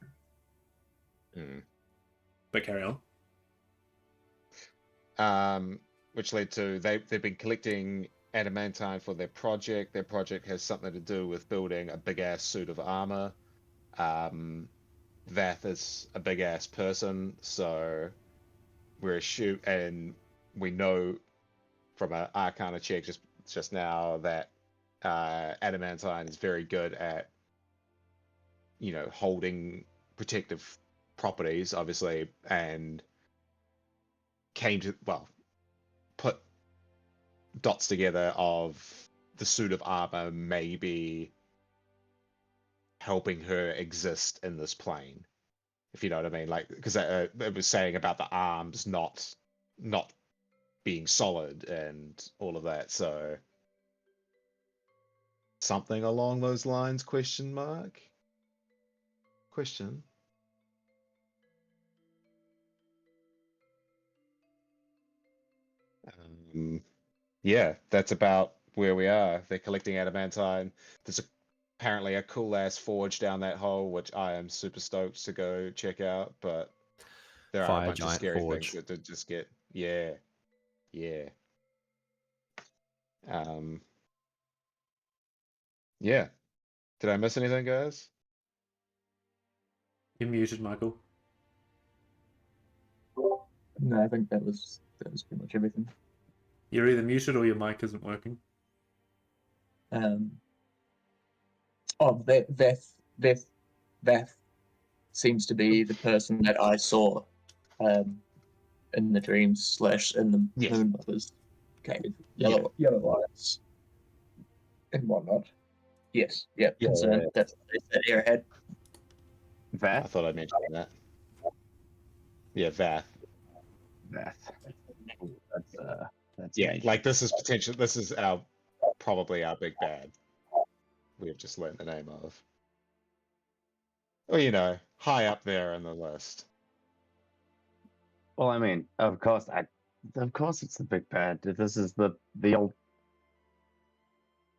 But carry on. Which led to they've been collecting adamantine for their project. Their project has something to do with building a big ass suit of armor. Vath is a big ass person, so and we know from an Arcana check just now that adamantine is very good at holding protective properties, obviously, and put dots together of the suit of armor maybe helping her exist in this plane, if you know what I mean. Like, because it was saying about the arms not being solid and all of that. So something along those lines? Question mark? Question. Yeah, that's about where we are. They're collecting adamantine. There's apparently a cool ass forge down that hole, which I am super stoked to go check out. But there are a Fire bunch of giant scary forge. things that did just get. Yeah. Um. Yeah. Did I miss anything, guys? You're muted, Michael. No, I think that was pretty much everything. You're either muted or your mic isn't working. Beth seems to be the person that I saw in the dreams / in the Yes. moon mother's cave. Yellow eyes and whatnot. Yes, yeah, concerned. That's what they said airhead. I Vath? thought I mentioned that. Yeah, Vath. Vath. That's Yeah, me. like this is potential. This is probably our big bad. We have just learned the name of. Well, you know, high up there in the list. Well, I mean, of course it's the big bad. This is the old.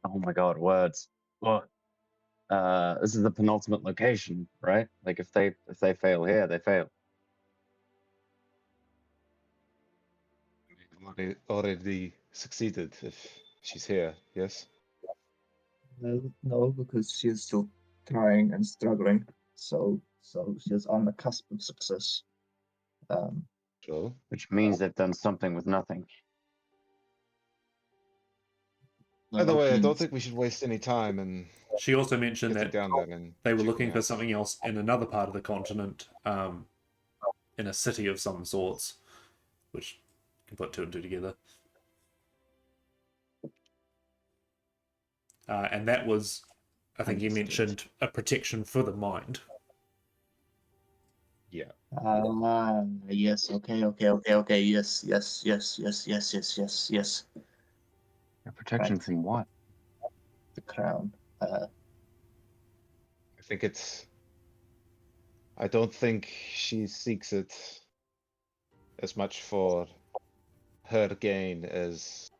Oh my god, words. What? This is the penultimate location, right? Like if they fail here, they fail. Already succeeded if she's here. Yes. No, because she's still trying and struggling. So she's on the cusp of success. Sure. Which means they've done something with nothing. By the way, I don't means- think we should waste any time and She also mentioned getting that down there and they were checking looking for out. something else in another part of the continent, in a city of some sorts, which you can put two and two together. And that was, I think you Understood. mentioned, a protection for the mind. Yeah. Yes. Okay. Yes. Protection Right. from what? The crown. I think I don't think she seeks it as much for her gain as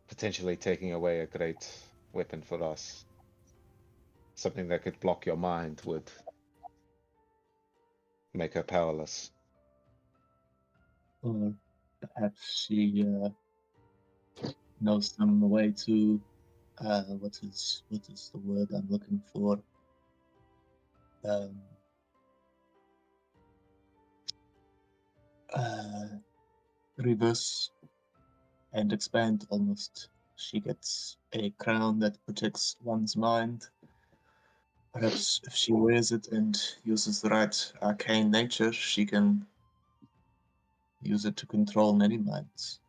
potentially taking away a great weapon for us. Something that could block your mind would make her powerless. Or perhaps she knows some way to what is the word I'm looking for? Reverse and expand almost. She gets a crown that protects one's mind. Perhaps if she wears it and uses the right arcane nature, she can use it to control many minds.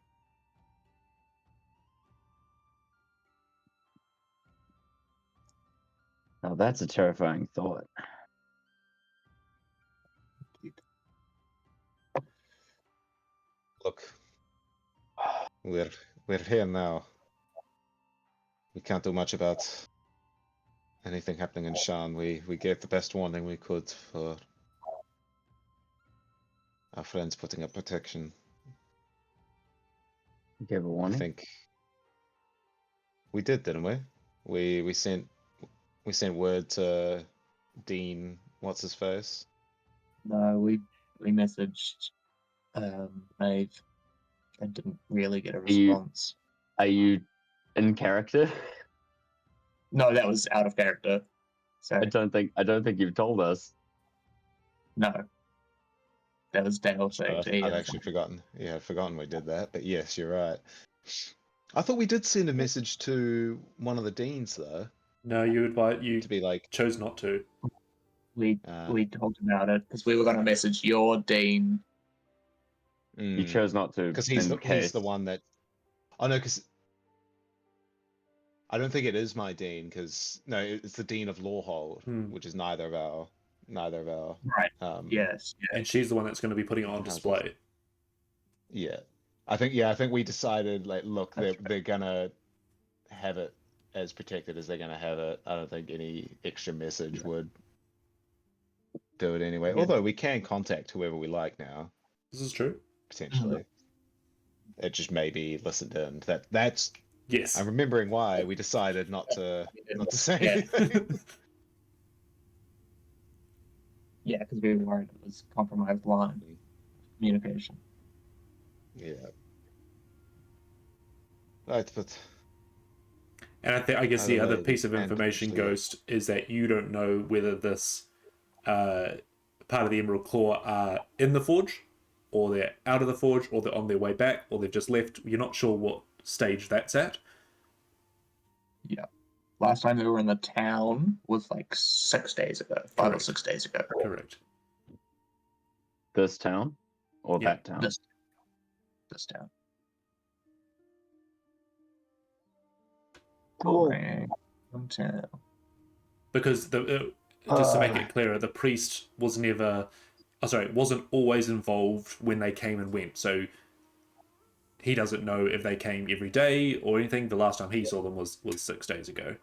Now that's a terrifying thought. Look, we're here now. We can't do much about anything happening in Shan. We gave the best warning we could for our friends putting up protection. Give a I warning. think we did, didn't we? We sent word to Dean. What's his face? No, we messaged Maeve and didn't really get a response. Are you in character? No, that was out of character. So I don't think you've told us. no, that was Dale saying to I've Ian. actually forgotten. Yeah, I've forgotten we did that. But yes, you're right. I thought we did send a message to one of the deans though, No, you to be like, chose not to. We talked about it because we were going to message your dean. You chose not to because in case. he's the one that. Oh no, because I don't think it is my dean. Because no, it's the dean of Lawhold, which is neither of our. Right. Yes. And she's the one that's going to be putting it on houses. display. Yeah. I think we decided, like, look, they're gonna have it as protected as they're gonna have it. I don't think any extra message would do it anyway. Yeah. Although we can contact whoever we like now, This is true. potentially. It just may be listened in. That's Yes. I'm remembering why we decided not to say Yeah. anything. Yeah, because we were worried it was compromised line communication. Yeah. Right, but And I guess either the other way, piece of we can information, potentially- Ghost, is that you don't know whether this part of the Emerald Claw are in the forge, or they're out of the forge, or they're on their way back, or they've just left. You're not sure what stage that's at. Yeah. Last time they were in the town was like 6 days ago, 5 or Correct. 6 days ago. Correct. This town or Yeah, that town? This town. Cool. Town. Because just to make it clearer, the priest was wasn't always involved when they came and went. So he doesn't know if they came every day or anything. The last time he saw them was 6 days ago.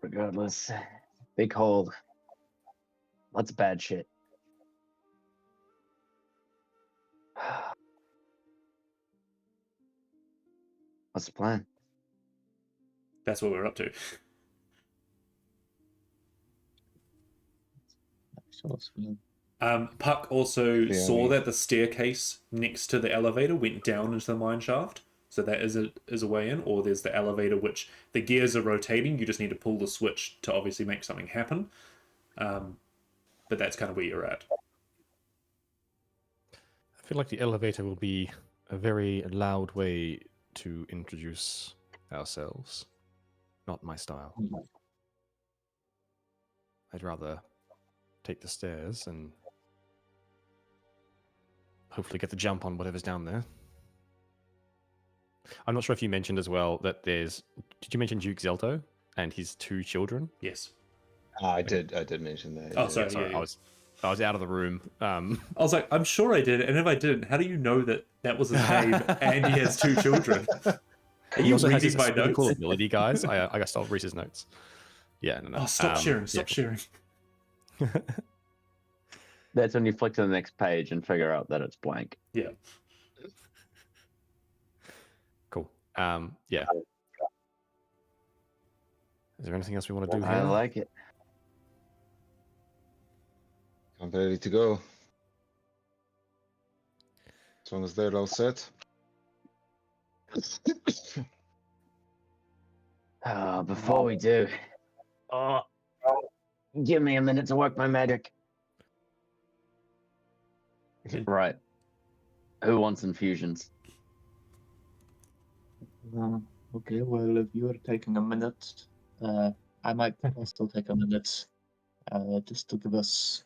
Regardless, big hold. Lots of bad shit. What's the plan? That's what we're up to. Puck also saw that the staircase next to the elevator went down into the mine shaft. So that is a way in, or there's the elevator which the gears are rotating. You just need to pull the switch to obviously make something happen. But that's kind of where you're at. I feel like the elevator will be a very loud way to introduce ourselves. Not my style. I'd rather take the stairs and hopefully get the jump on whatever's down there. I'm not sure if you mentioned as well that did you mention Duke Zelto and his 2 children? Yes. I did mention that. Oh, yeah. sorry. Sorry, Yeah. I was out of the room. I was like, I'm sure I did, and if I didn't, how do you know that was his name and he has 2 children? Are He you also has reading this my really cool notes? ability, guys. I got to read his notes. Yeah, no. Oh, stop sharing! yeah. Stop sharing! That's when you flick to the next page and figure out that it's blank. Yeah. Cool. Yeah. Is there anything else we want to do here? I like it. I'm ready to go. As long as they're all set. Before we do, give me a minute to work my magic. Right. Who wants infusions? Okay, well, if you are taking a minute, I might also take a minute just to give us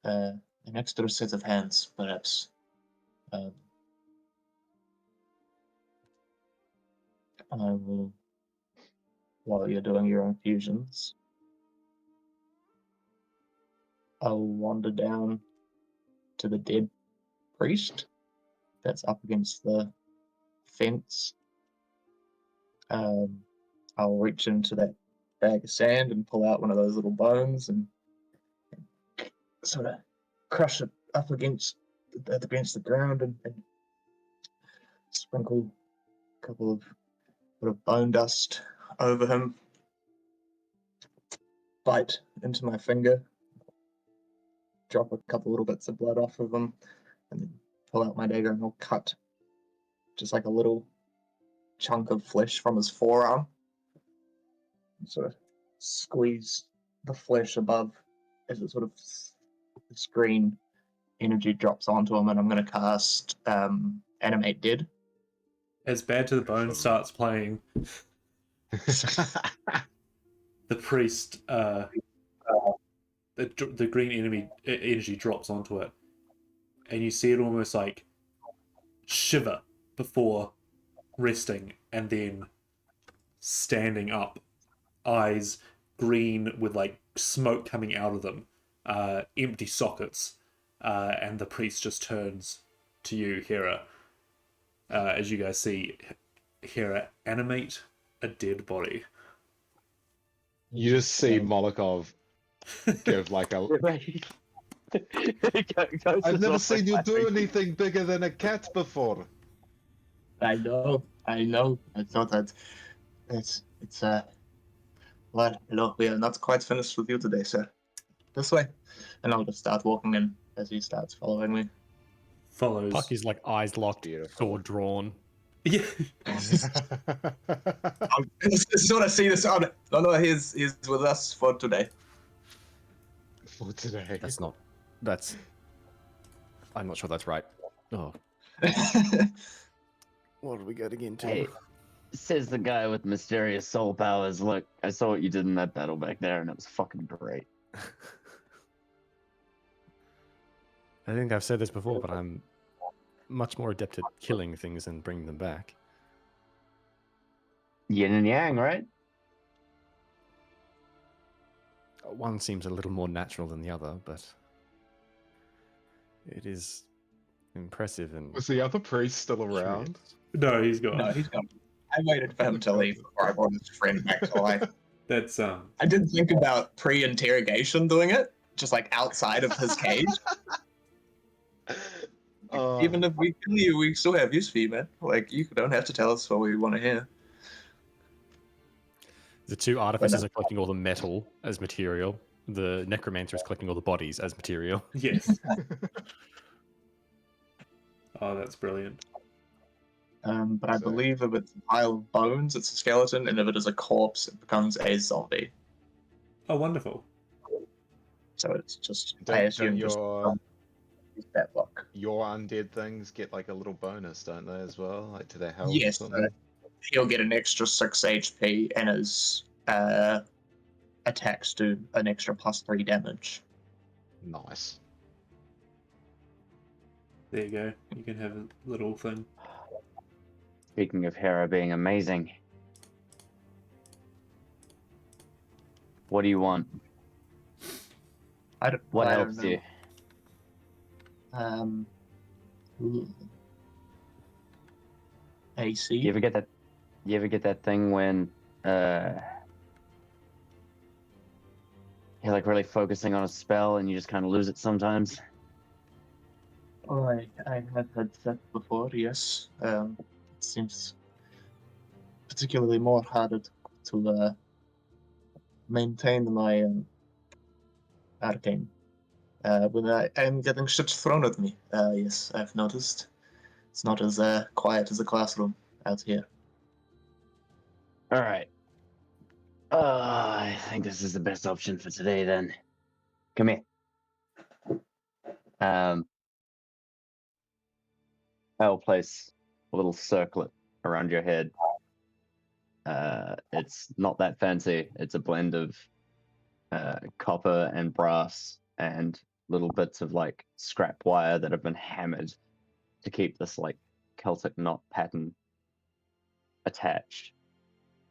an extra set of hands, perhaps. I will, while you're doing your infusions, I'll wander down to the dead priest that's up against the fence. I'll reach into that bag of sand and pull out one of those little bones and sort of crush it up against the ground and sprinkle a couple of bit of bone dust over him. Bite into my finger, drop a couple little bits of blood off of him, and then pull out my dagger and I'll cut just like a little chunk of flesh from his forearm. And sort of squeeze the flesh above as it sort of this green energy drops onto him, and I'm going to cast Animate Dead. As Bad to the Bone starts playing, the priest, the green energy drops onto it, and you see it almost like shiver before resting, and then standing up, eyes green with like smoke coming out of them, empty sockets, and the priest just turns to you, Hera, as you guys see Hera animate a dead body. You just see Molokov give like a. I've never seen you do anything bigger than a cat before. I know. I thought that it's well, hello, we are not quite finished with you today, sir. This way. And I'll just start walking in as he starts following me. Follows. Puck is like eyes locked, Beautiful. sword drawn. Yeah. As soon as I see this on, no, he's with us for today. For today. I'm not sure that's right. Oh, what are we getting into? Hey, says the guy with mysterious soul powers. Look, I saw what you did in that battle back there, and it was fucking great. I think I've said this before, but I'm much more adept at killing things and bringing them back. Yin and yang, right? One seems a little more natural than the other, but it is impressive and Was the other priest still around? No, he's gone. No, he's gone. I waited for him to leave before I brought his friend back to life. That's I didn't think about pre-interrogation doing it, just like outside of his cage. Even if we kill you, we still have use for you, man. Like, you don't have to tell us what we want to hear. the two artificers are collecting all the metal as material. The necromancer is collecting all the bodies as material. yes. Oh, that's brilliant. But I So- believe if it's a pile of bones, it's a skeleton, and if it is a corpse, it becomes a zombie. Oh, wonderful. So it's just, I Don't assume, just that luck. your undead things get like a little bonus, don't they, as well? Like to their health Yes, or something? he'll get an extra 6 HP, and his attacks do an extra +3 damage. Nice. There you go. You can have a little thing. Speaking of Hera being amazing, what do you want? What I don't helps know. you? AC. You ever get that? You ever get that thing when you're like really focusing on a spell and you just kind of lose it sometimes? Oh, I have had that before, yes. It seems particularly more harder to maintain my arcane. When I am getting shit thrown at me. Yes, I've noticed. It's not as quiet as a classroom out here. All right. I think this is the best option for today. Then, come here. I'll place a little circlet around your head. It's not that fancy. It's a blend of copper and brass and little bits of like scrap wire that have been hammered to keep this like Celtic knot pattern attached.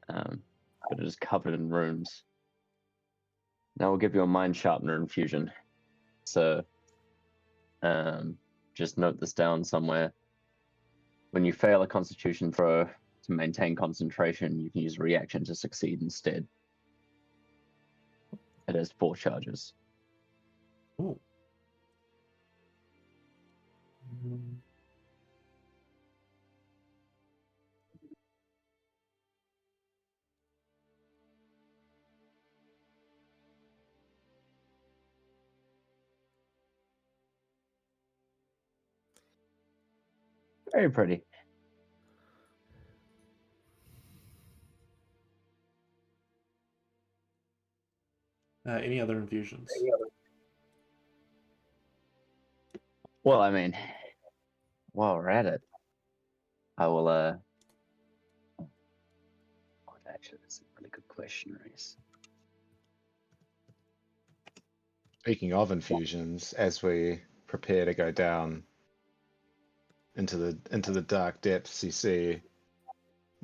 But it is covered in runes. Now we'll give you a mind sharpener infusion. So just note this down somewhere. When you fail a constitution throw to maintain concentration, you can use a reaction to succeed instead. It has 4 charges. Ooh. Very pretty. Any other infusions? Well, I mean, while we're at it, I will, oh, actually, that's a really good question, Reese. Speaking of infusions, as we prepare to go down into the dark depths, you see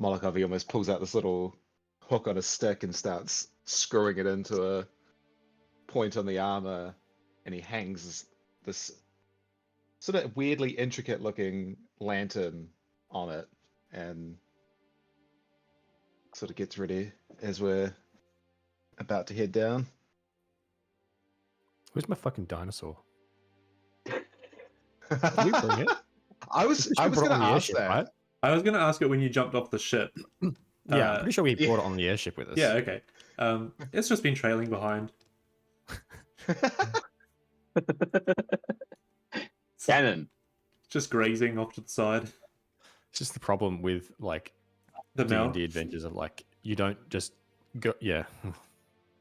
Molokov almost pulls out this little hook on a stick and starts screwing it into a point on the armor and he hangs this sort of weirdly intricate looking lantern on it, and sort of gets ready as we're about to head down. Where's my fucking dinosaur? Did we bring it? I was going to ask that. Right? I was going to ask it when you jumped off the ship. Yeah, I'm pretty sure we yeah. brought it on the airship with us. Yeah, okay. It's just been trailing behind. Cannon. Just grazing off to the side. It's just the problem with like The mount. D&D adventures of like you don't just go. Yeah,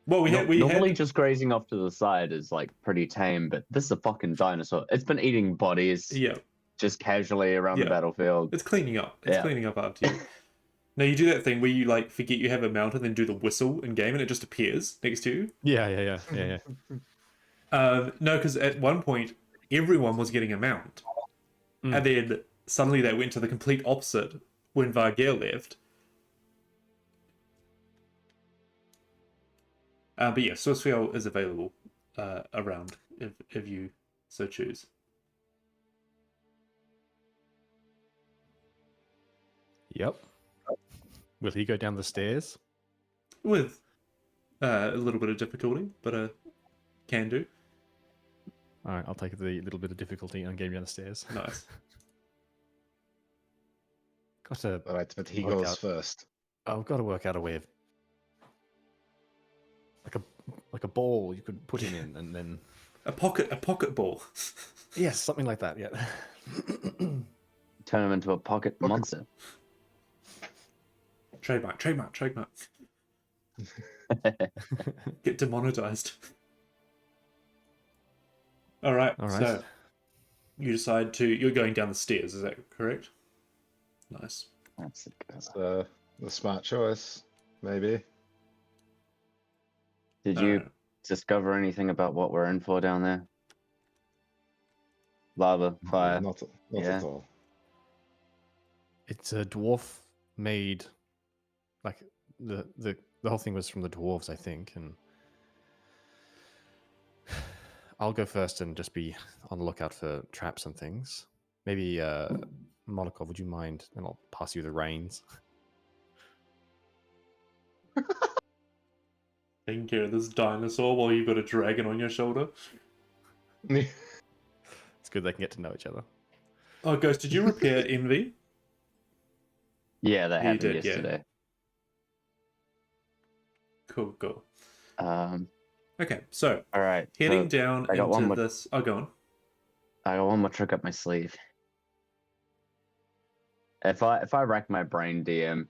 Well, we Normally, had just grazing off to the side is like pretty tame, but this is a fucking dinosaur. It's been eating bodies yeah. just casually around Yeah. the battlefield. It's cleaning up. It's Yeah. cleaning up after you. Now you do that thing where you like forget you have a mount and then do the whistle in game and it just appears next to you. yeah. No, because at one point everyone was getting a mount, and then suddenly they went to the complete opposite when Vargir left. But yeah, Sourcefield is available around if you so choose. Yep. Will he go down the stairs? With a little bit of difficulty, but can do. All right, I'll take the little bit of difficulty on getting down the stairs. Nice. Got to. All right, but he Work goes out. first. I've got to work out a way of like a ball you could put him in, and then A pocket ball. yes, something like that. Yeah. Turn him into a pocket monster. Trademark. Get demonetized. All right. All right. So you decide you're going down the stairs. Is that correct? Nice. That's it. That's the smart choice, maybe. Did you discover anything about what we're in for down there? Lava, fire. Not Yeah. at all. It's a dwarf made, like the whole thing was from the dwarves, I think, and I'll go first and just be on the lookout for traps and things. Maybe Molokov, would you mind? And I'll pass you the reins. Taking care of this dinosaur while you've got a dragon on your shoulder. It's good they can get to know each other. Oh, Ghost, did you repair Envy? Yeah, that You happened did, yeah. yesterday. Cool. Okay, so All right. heading so down I got one into more- this. Oh, go on. I got one more trick up my sleeve. If I rack my brain, DM,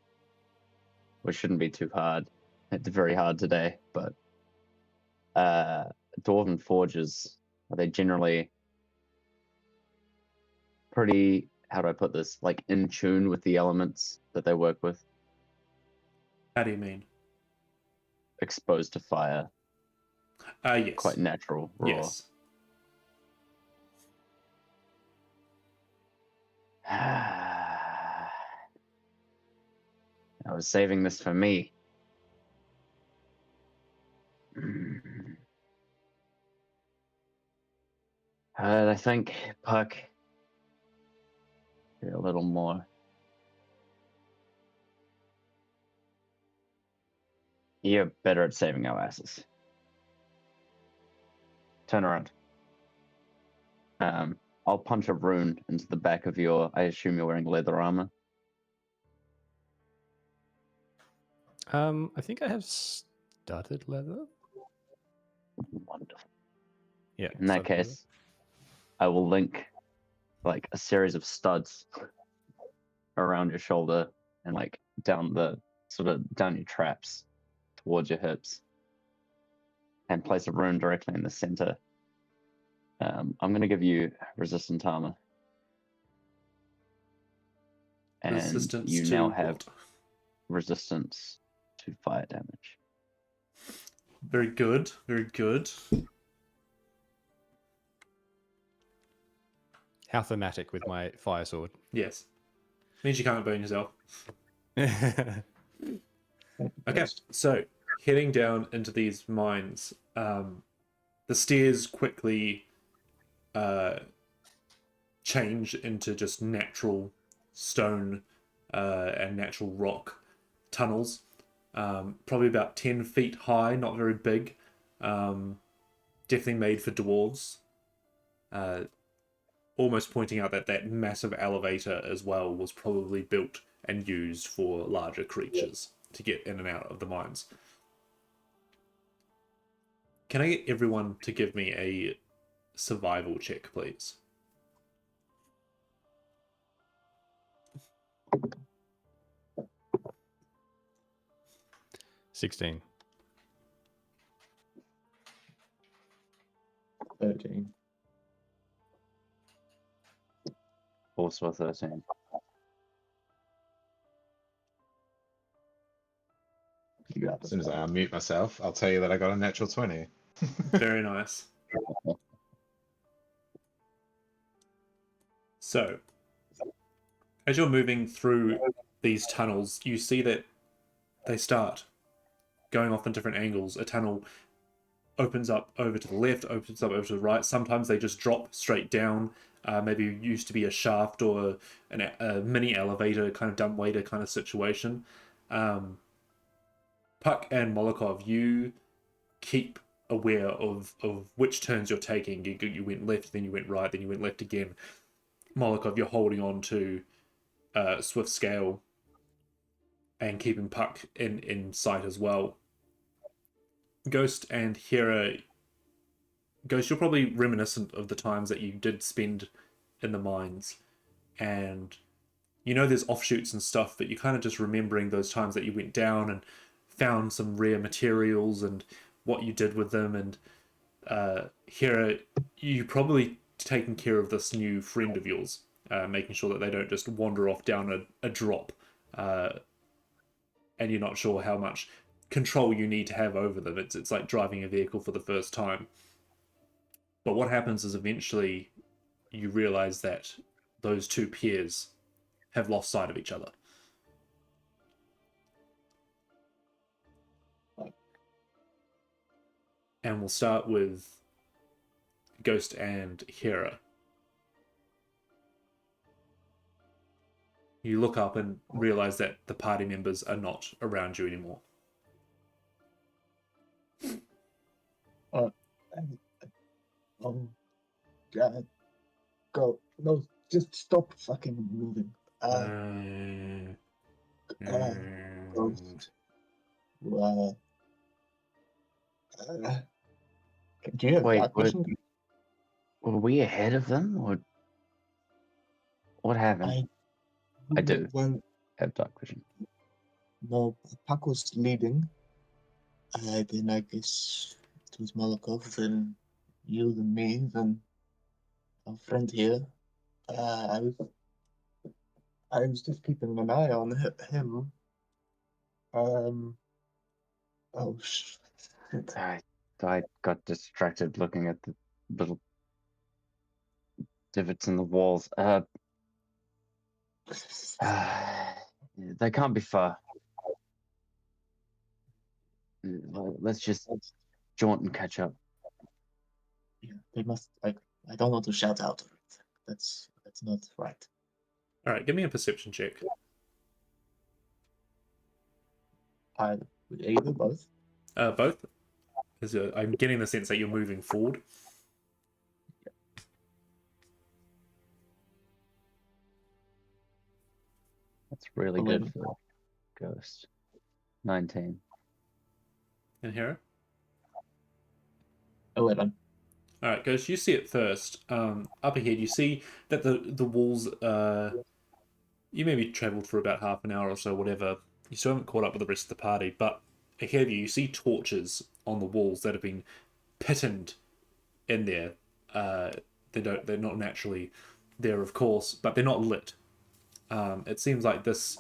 which shouldn't be too hard. It's very hard today, but dwarven forges, are they generally pretty, how do I put this, like in tune with the elements that they work with, How do you mean? exposed to fire, Yes. quite natural, raw. Yes. I was saving this for me. I think, Puck, you're a little more. You're better at saving our asses. Turn around. I'll punch a rune into the back of your. I assume you're wearing leather armor. I think I have studded leather. Wonderful. Yeah. In that studded leather. case, I will link like a series of studs around your shoulder and like down the sort of down your traps towards your hips, and place a rune directly in the center. I'm going to give you resistant armor, and Resistance you to now have what? resistance to fire damage. Very good. Very good. How thematic with my fire sword. Yes. Means you can't burn yourself. Okay, so heading down into these mines, the the stairs quickly change into just natural stone and natural rock tunnels. Probably about 10 feet high, not very big. Definitely made for dwarves. Almost pointing out that that massive elevator as well was probably built and used for larger creatures to get in and out of the mines. Can I get everyone to give me a survival check, please? $16. 13. Also 13. You got As this. soon as I unmute myself, I'll tell you that I got a natural 20. Very nice. So, as you're moving through these tunnels, you see that they start going off in different angles. A tunnel opens up over to the left, opens up over to the right. Sometimes they just drop straight down. Maybe it used to be a shaft or a mini elevator, kind of dumbwaiter kind of situation. Puck and Molokov, you keep aware of which turns you're taking. You went left, then you went right, then you went left again. Molokov, you're holding on to Swift Scale and keeping Puck in sight as well. Ghost and Hera. Ghost, you're probably reminiscent of the times that you did spend in the mines, and you know there's offshoots and stuff, but you're kind of just remembering those times that you went down and found some rare materials and what you did with them. And Hera, you probably taking care of this new friend of yours, making sure that they don't just wander off down a drop, and you're not sure how much control you need to have over them. It's like driving a vehicle for the first time. But what happens is eventually you realize that those two peers have lost sight of each other. And we'll start with Ghost and Hera. You look up and realize that the party members are not around you anymore. Oh, God. Go. No, just stop fucking moving. Ghost. Do you have Wait, dark vision? were we ahead of them, or what happened? I do. Well, Have dark vision. no, Puck was leading. Then I guess it was Molokov, then you, then me, then our friend here. I was just keeping an eye on him. Oh shit. I got distracted looking at the little divots in the walls. They can't be far. Let's just jaunt and catch up. Yeah, they must. I don't want to shout out. That's not right. All right, give me a perception check. Either both. Both. Because I'm getting the sense that you're moving forward. That's really good for Ghost. 19. And Hera? 11. All right, Ghost, you see it first. Up ahead, you see that the walls. You maybe travelled for about half an hour or so, whatever. You still haven't caught up with the rest of the party, but ahead of you, you see torches on the walls that have been pittened in there. They're not naturally there, of course, but they're not lit. It seems like this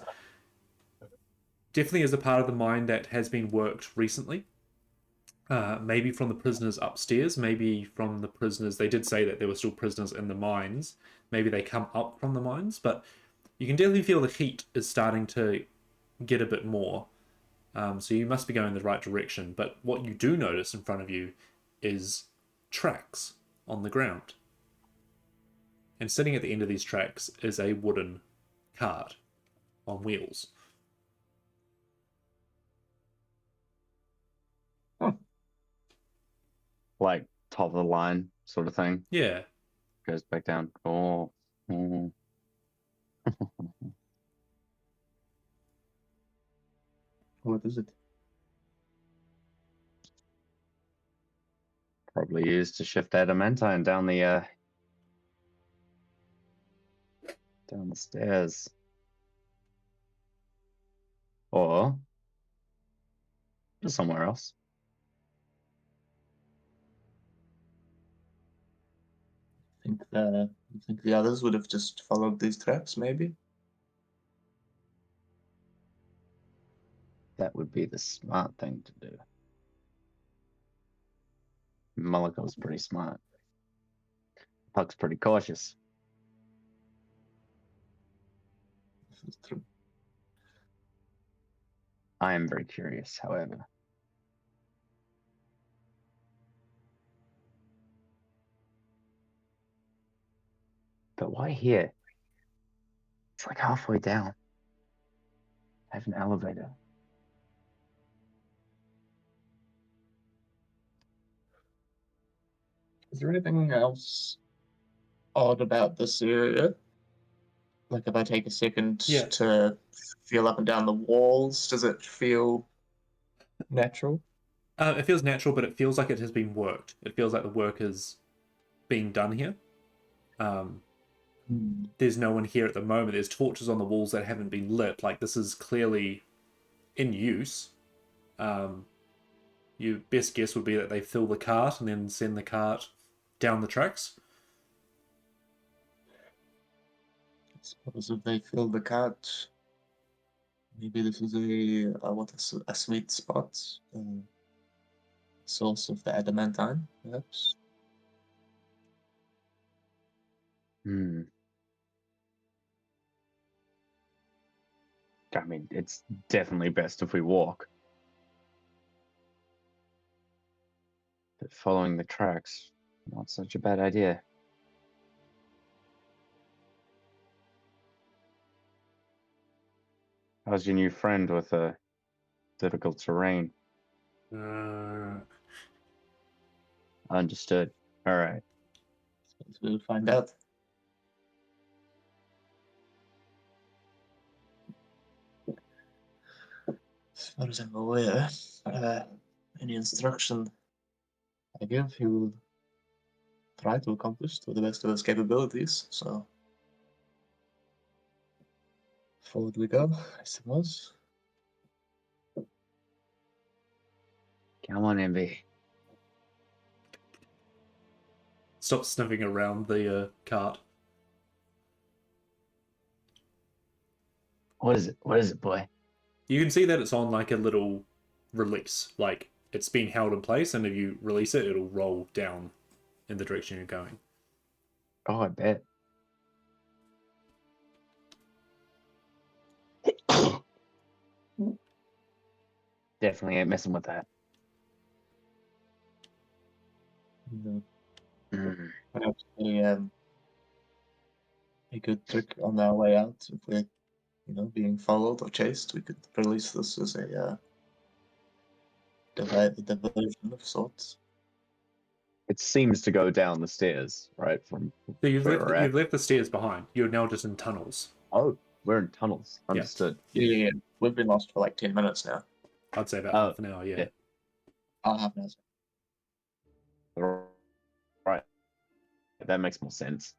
definitely is a part of the mine that has been worked recently. Maybe from the prisoners upstairs, maybe from the prisoners. They did say that there were still prisoners in the mines. Maybe they come up from the mines, but you can definitely feel the heat is starting to get a bit more. So you must be going in the right direction. But what you do notice in front of you is tracks on the ground. And sitting at the end of these tracks is a wooden cart on wheels. Like top of the line sort of thing. Yeah. Goes back down. Oh. Mm. What is it? Probably used to shift adamantine down the stairs. Or somewhere else. You think the others would have just followed these tracks, maybe? That would be the smart thing to do. Maliko's pretty smart. Puck's pretty cautious. This is true. I am very curious, however. But why here? It's like halfway down. I have an elevator. Is there anything else odd about this area? Like if I take a second Yeah. to feel up and down the walls, does it feel natural? It feels natural, but it feels like it has been worked. It feels like the work is being done here. There's no one here at the moment. There's torches on the walls that haven't been lit. Like, this is clearly in use. Your best guess would be that they fill the cart and then send the cart down the tracks. I suppose if they fill the cart, maybe this is a sweet spot, source of the adamantine, perhaps. Hmm. I mean, it's definitely best if we walk. But following the tracks, not such a bad idea. How's your new friend with difficult terrain? Understood. All right. Suppose we'll find out. As far as I'm aware, any instruction I give, he will try to accomplish to the best of his capabilities. So, forward we go, I suppose. Come on, Envy. Stop sniffing around the cart. What is it? What is it, boy? You can see that it's on like a little release. Like, it's being held in place, and if you release it, it'll roll down in the direction you're going. Oh, I bet. Definitely ain't messing with that. No. Mm. Perhaps a good trick on our way out. If we're, being followed or chased, we could release this as a diversion of sorts. It seems to go down the stairs, right? From So you've where left we're at. you've left the stairs behind. You're now just in tunnels. Oh, we're in tunnels. Yeah. Understood. Yeah. We've been lost for like 10 minutes now. I'd say about Oh, half an hour. Yeah. yeah. I'll have an answer. Right. That makes more sense.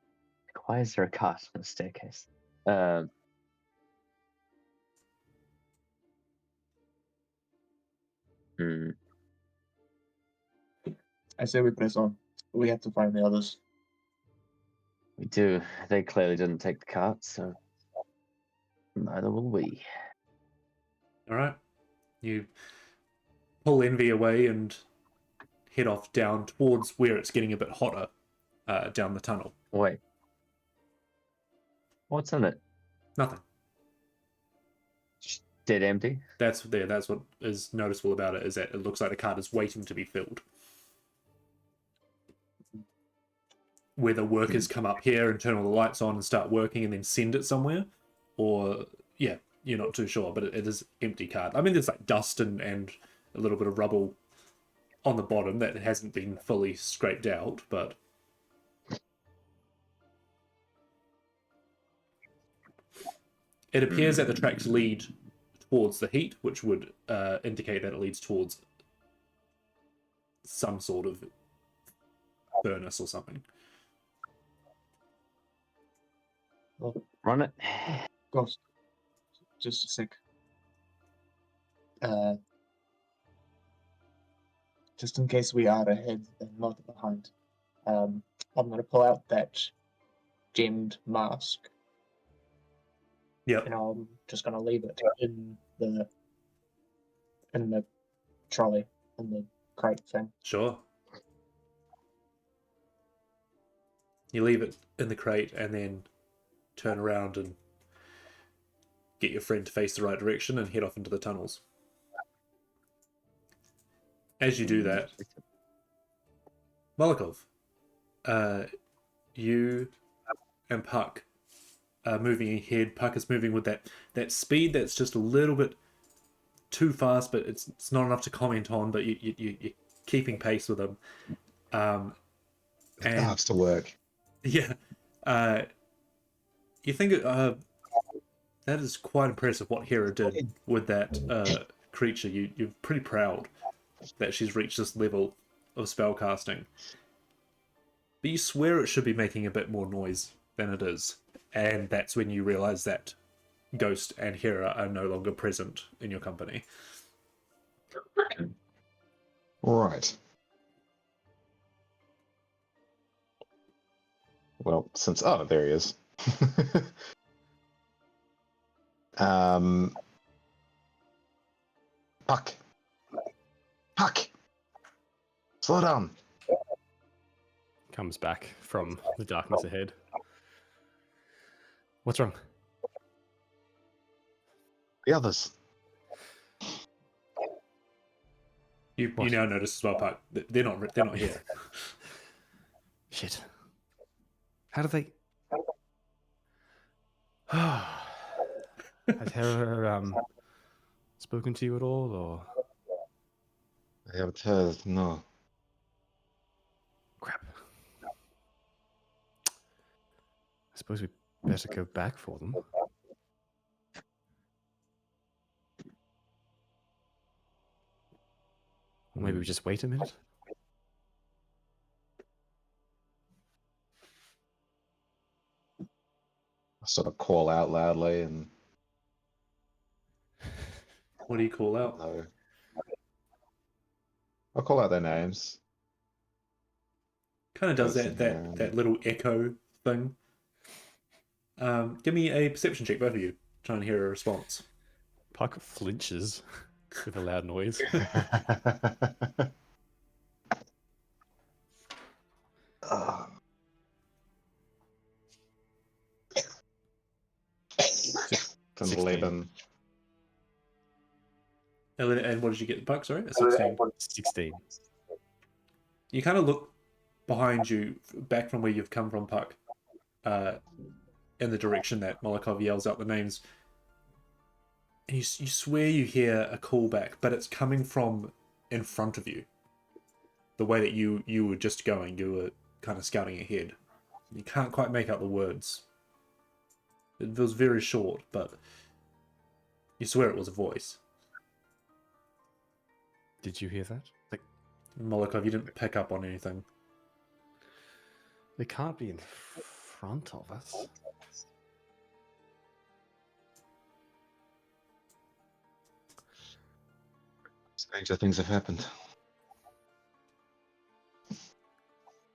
Why is there a cart on a staircase? Hmm. I say we press on. We have to find the others. We do. They clearly didn't take the cart, so neither will we. All right. You pull Envy away and head off down towards where it's getting a bit hotter, down the tunnel. Wait. What's in it? Nothing. Just dead empty? That's what is noticeable about it, is that it looks like the cart is waiting to be filled. whether workers come up here and turn all the lights on and start working and then send it somewhere, or yeah, you're not too sure. But it is empty cart. I mean, there's like dust and a little bit of rubble on the bottom that hasn't been fully scraped out, but it appears that the tracks lead towards the heat, which would indicate that it leads towards some sort of furnace or something. Well, Run it. gosh, just a sec. Just in case we are ahead and not behind, I'm gonna pull out that gemmed mask, Yep. and I'm just gonna leave it in the trolley, in the crate thing. Sure. You leave it in the crate and then turn around and get your friend to face the right direction and head off into the tunnels. As you do that, Molokov, you and Puck are moving ahead. Puck is moving with that speed that's just a little bit too fast, but it's not enough to comment on, but you're keeping pace with him. And It has to work. yeah, you think that is quite impressive what Hera did with that creature. You're pretty proud that she's reached this level of spellcasting. But you swear it should be making a bit more noise than it is. And that's when you realise that Ghost and Hera are no longer present in your company. Right. Well, since there he is. Puck. Puck. Slow down. Comes back from the darkness ahead. What's wrong? The others. You What? now notice as well, Puck, that they're not here. Shit. How do they? Has Hera spoken to you at all, or I haven't heard, no. crap? I suppose we better go back for them. Or maybe we just wait a minute. I sort of call out loudly and What do you call out? no. I'll call out their names. Kind of does Listen, that little echo thing. Give me a perception check, both of you, trying to hear a response. Puck flinches with a loud noise. Ah. It's an 16. 11. And what did you get, Puck? Sorry, a 16. 16. You kind of look behind you, back from where you've come from, Puck, in the direction that Molokov yells out the names. And you swear you hear a callback, but it's coming from in front of you. The way that you were just going, you were kind of scouting ahead. You can't quite make out the words. It was very short, but you swear it was a voice. Did you hear that? Like, Molokov, you didn't pick up on anything. they can't be in front of us. Stranger things have happened.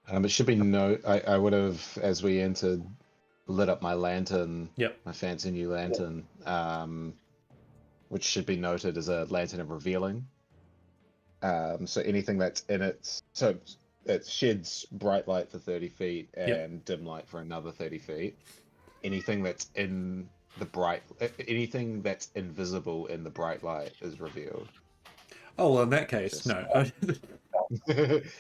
It should be I would have, as we entered, lit up my lantern. Yep. My fancy new lantern, which should be noted as a lantern of revealing. So anything that's in it, so it sheds bright light for 30 feet and dim light for another 30 feet. Anything that's in the anything that's invisible in the bright light is revealed. Oh, well, in that case, no.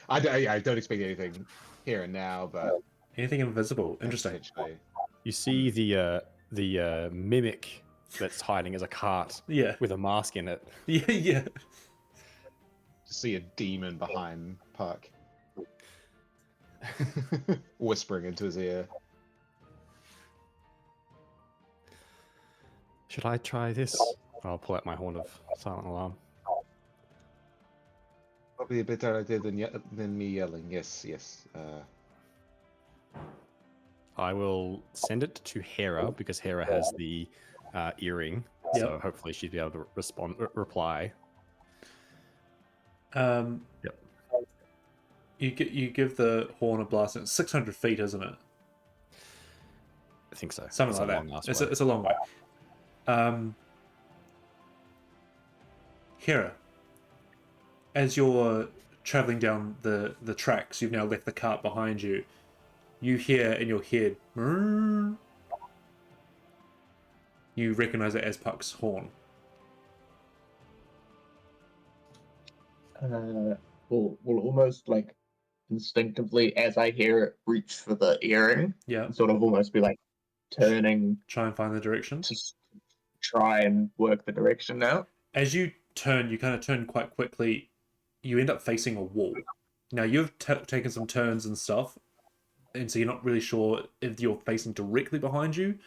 I don't expect anything here and now, but Anything invisible? Interesting. Potentially. You see the mimic that's hiding as a cart Yeah. with a mask in it. Yeah, yeah. See a demon behind Puck. Whispering into his ear. Should I try this? I'll pull out my horn of silent alarm. Probably a better idea than me yelling. Yes, yes. I will send it to Hera because Hera has the earring, Yep. so hopefully she'd be able to reply. Yep. You give the horn a blast. It's 600 feet, isn't it? I think so. Something It's like a that. long-ass It's way. a long way. Hera, as you're traveling down the tracks, you've now left the cart behind you. You hear in your head, "Mrrr." You recognize it as Puck's horn. Will almost like instinctively, as I hear it, reach for the earring, Yeah. and sort of almost be like turning Try and find the direction. to try and work the direction out. As you turn, you kind of turn quite quickly. You end up facing a wall. Now you've taken some turns and stuff, and so you're not really sure if you're facing directly behind you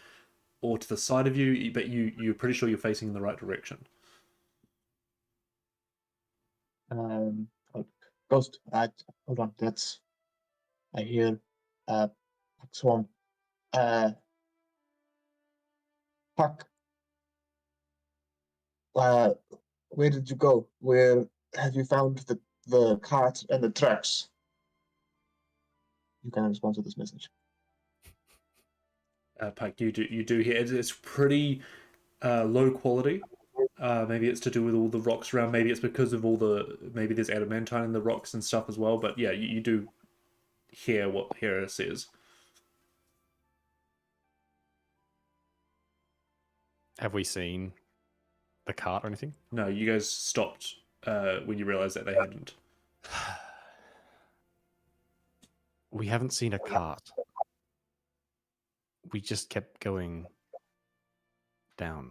or to the side of you, but you're pretty sure you're facing in the right direction. Ghost, hold on, I hear, Swan, Puck, where did you go? Where have you found the cart and the tracks? You can respond to this message. Pike, you do hear it's pretty low quality. Maybe it's to do with all the rocks around. Maybe it's because of maybe there's adamantine in the rocks and stuff as well. But yeah, you do hear what Hera says. Have we seen the cart or anything? No, you guys stopped when you realized that they hadn't. We haven't seen a cart. We just kept going down.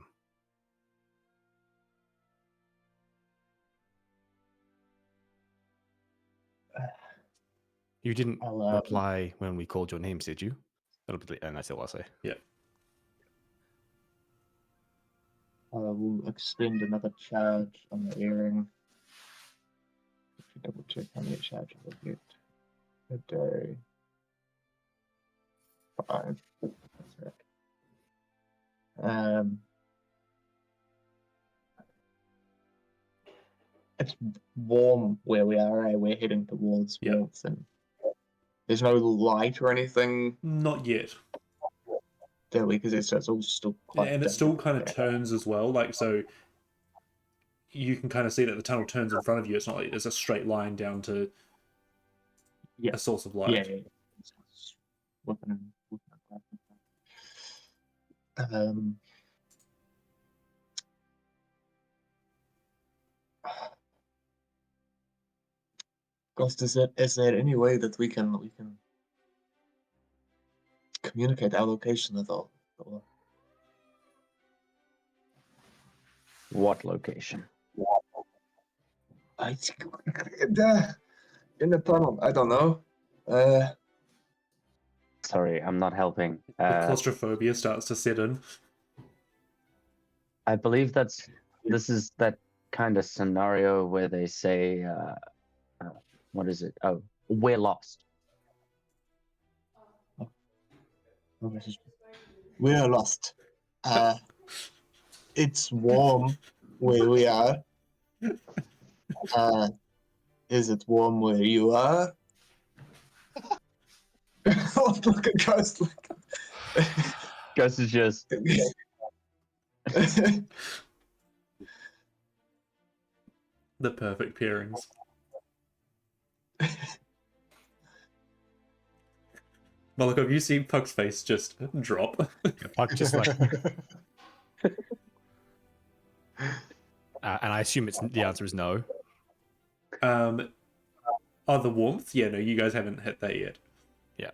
You didn't reply when we called your names, did you? And that's all I say. Yeah. We'll extend another charge on the earring. Double check how many charges I get a day. 5. That's right. It's warm where we are. We're heading towards warmth, and there's no light or anything. Not yet. Because it's all still quite. And it still kind of turns as well. Like, so you can kind of see that the tunnel turns in front of you. It's not like there's a straight line down to a source of light. Yeah. Ghost, is there any way that we can communicate our location at all? What location? In the tunnel. I don't know. Sorry, I'm not helping. The claustrophobia starts to set in. I believe this is that kind of scenario where they say, what is it? Oh, we're lost. We're lost. It's warm where we are. Is it warm where you are? Look at Ghost. Ghost is just. The perfect pairings. Malak, have you seen Puck's face just drop? Puck just like. And I assume the answer is no. The warmth? Yeah, no, you guys haven't hit that yet. Yeah.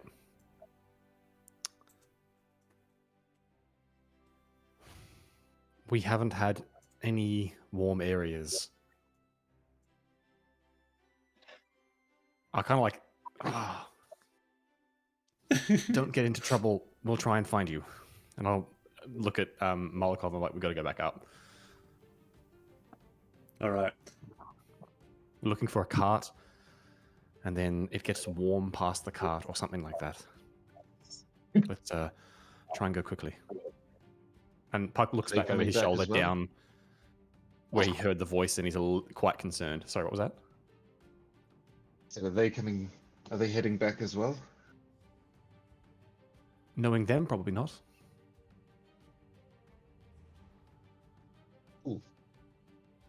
We haven't had any warm areas. I kind of like, don't get into trouble. We'll try and find you. And I'll look at Molokov and like, we've got to go back up. All right. We're looking for a cart, and then it gets warm past the cart or something like that. Let's try and go quickly. And Puck looks Are you back over coming his back shoulder as well? down where he heard the voice, and he's quite concerned. Sorry, what was that? So are they coming? Are they heading back as well? Knowing them, probably not.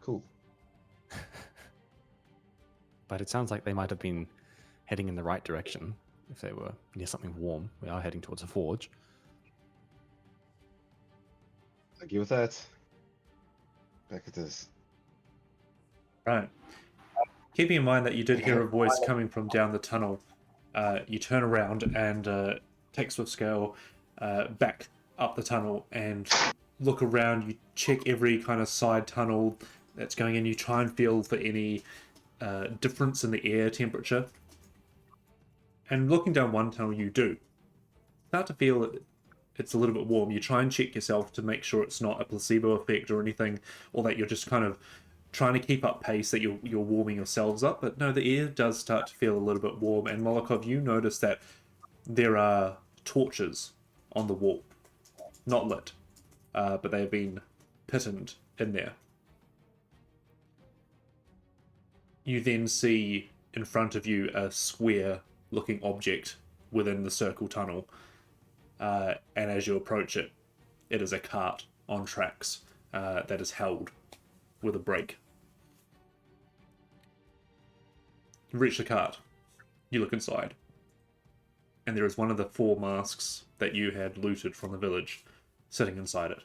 Cool. But it sounds like they might have been heading in the right direction if they were near something warm. We are heading towards a forge. Agree with that. Back it is. Right. Keeping in mind that you did hear a voice coming from down the tunnel, you turn around and take swift scale back up the tunnel and look around. You check every kind of side tunnel that's going in. You try and feel for any difference in the air temperature. And looking down one tunnel, you do start to feel that it's a little bit warm. You try and check yourself to make sure it's not a placebo effect or anything, or that you're just kind of trying to keep up pace, that you're warming yourselves up. But no, the air does start to feel a little bit warm. And Molokov, you notice that there are torches on the wall, not lit, but they have been pitted in there. You then see in front of you a square-looking object within the circle tunnel, and as you approach it, it is a cart on tracks that is held with a brake. You reach the cart. You look inside, and there is one of the 4 masks that you had looted from the village sitting inside it.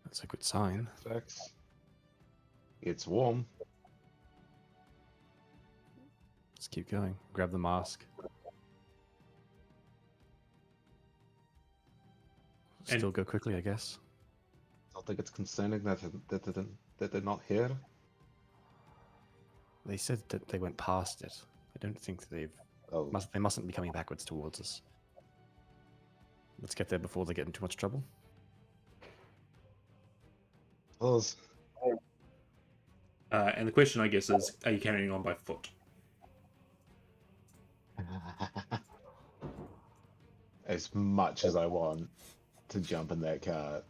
That's a good sign. Facts. It's warm. Let's keep going. Grab the mask. And- Still go quickly, I guess. I don't think it's concerning that they're not here. They said that they went past it. I don't think they've... Oh, They mustn't be coming backwards towards us. Let's get there before they get in too much trouble. those. And the question, I guess, is, are you carrying on by foot? As much as I want to jump in that cart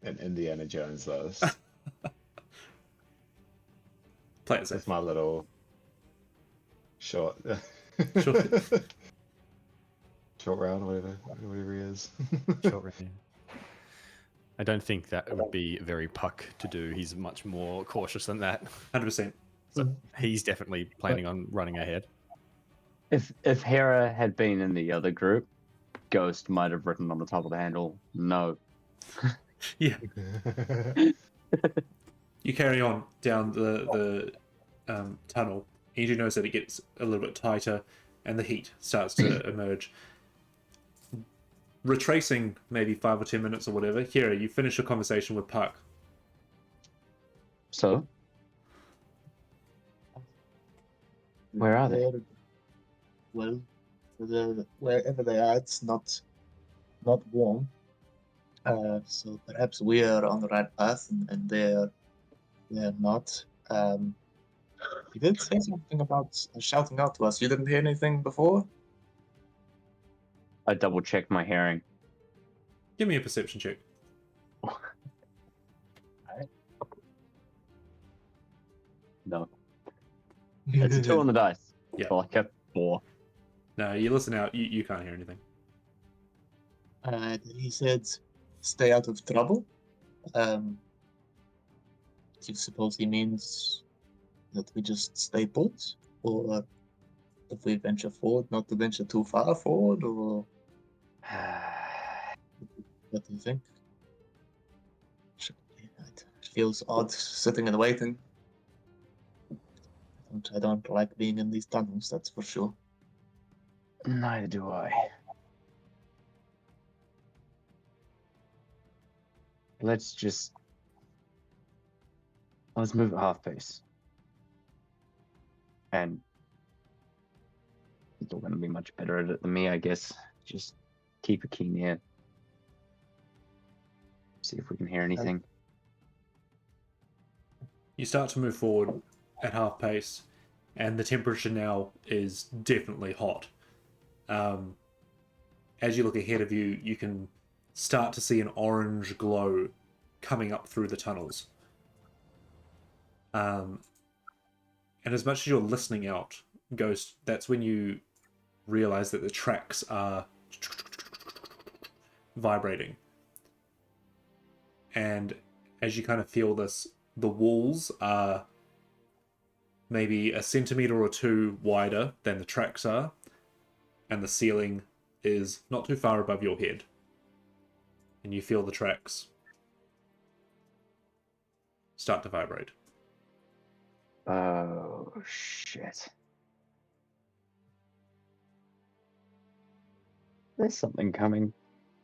and Indiana Jones does. Play it safe. That's my little short Short- short round, whatever he is. Short review. I don't think that would be very Puck to do. He's much more cautious than that. 100%. So he's definitely planning on running ahead. If Hera had been in the other group, Ghost might have written on the top of the handle, "No." Yeah. You carry on down the tunnel. You do notice that it gets a little bit tighter and the heat starts to emerge. Retracing maybe 5 or 10 minutes or whatever, Hera, you finish your conversation with Puck. So, where are they? Well, wherever they are, it's not warm. So perhaps we are on the right path, and they're not. You did say something about shouting out to us. You didn't hear anything before? I double checked my hearing. Give me a perception check. No. It's a 2 on the dice. Yeah. For like a 4. No, you listen out. You can't hear anything. He said, "Stay out of trouble." Do you suppose he means that we just stay put, or if we venture forward, not to venture too far forward, or what do you think? It feels odd sitting and waiting. I don't like being in these tunnels, that's for sure. Neither do I. Let's move at half pace. And you're going to be much better at it than me, I guess. Just keep a keen ear. See if we can hear anything. You start to move forward at half pace, and the temperature now is definitely hot. As you look ahead of you, you can start to see an orange glow coming up through the tunnels. And as much as you're listening out, Ghost, that's when you realize that the tracks are vibrating. And as you kind of feel this, the walls are maybe a centimetre or two wider than the tracks are, and the ceiling is not too far above your head. And you feel the tracks start to vibrate. Oh, shit. There's something coming,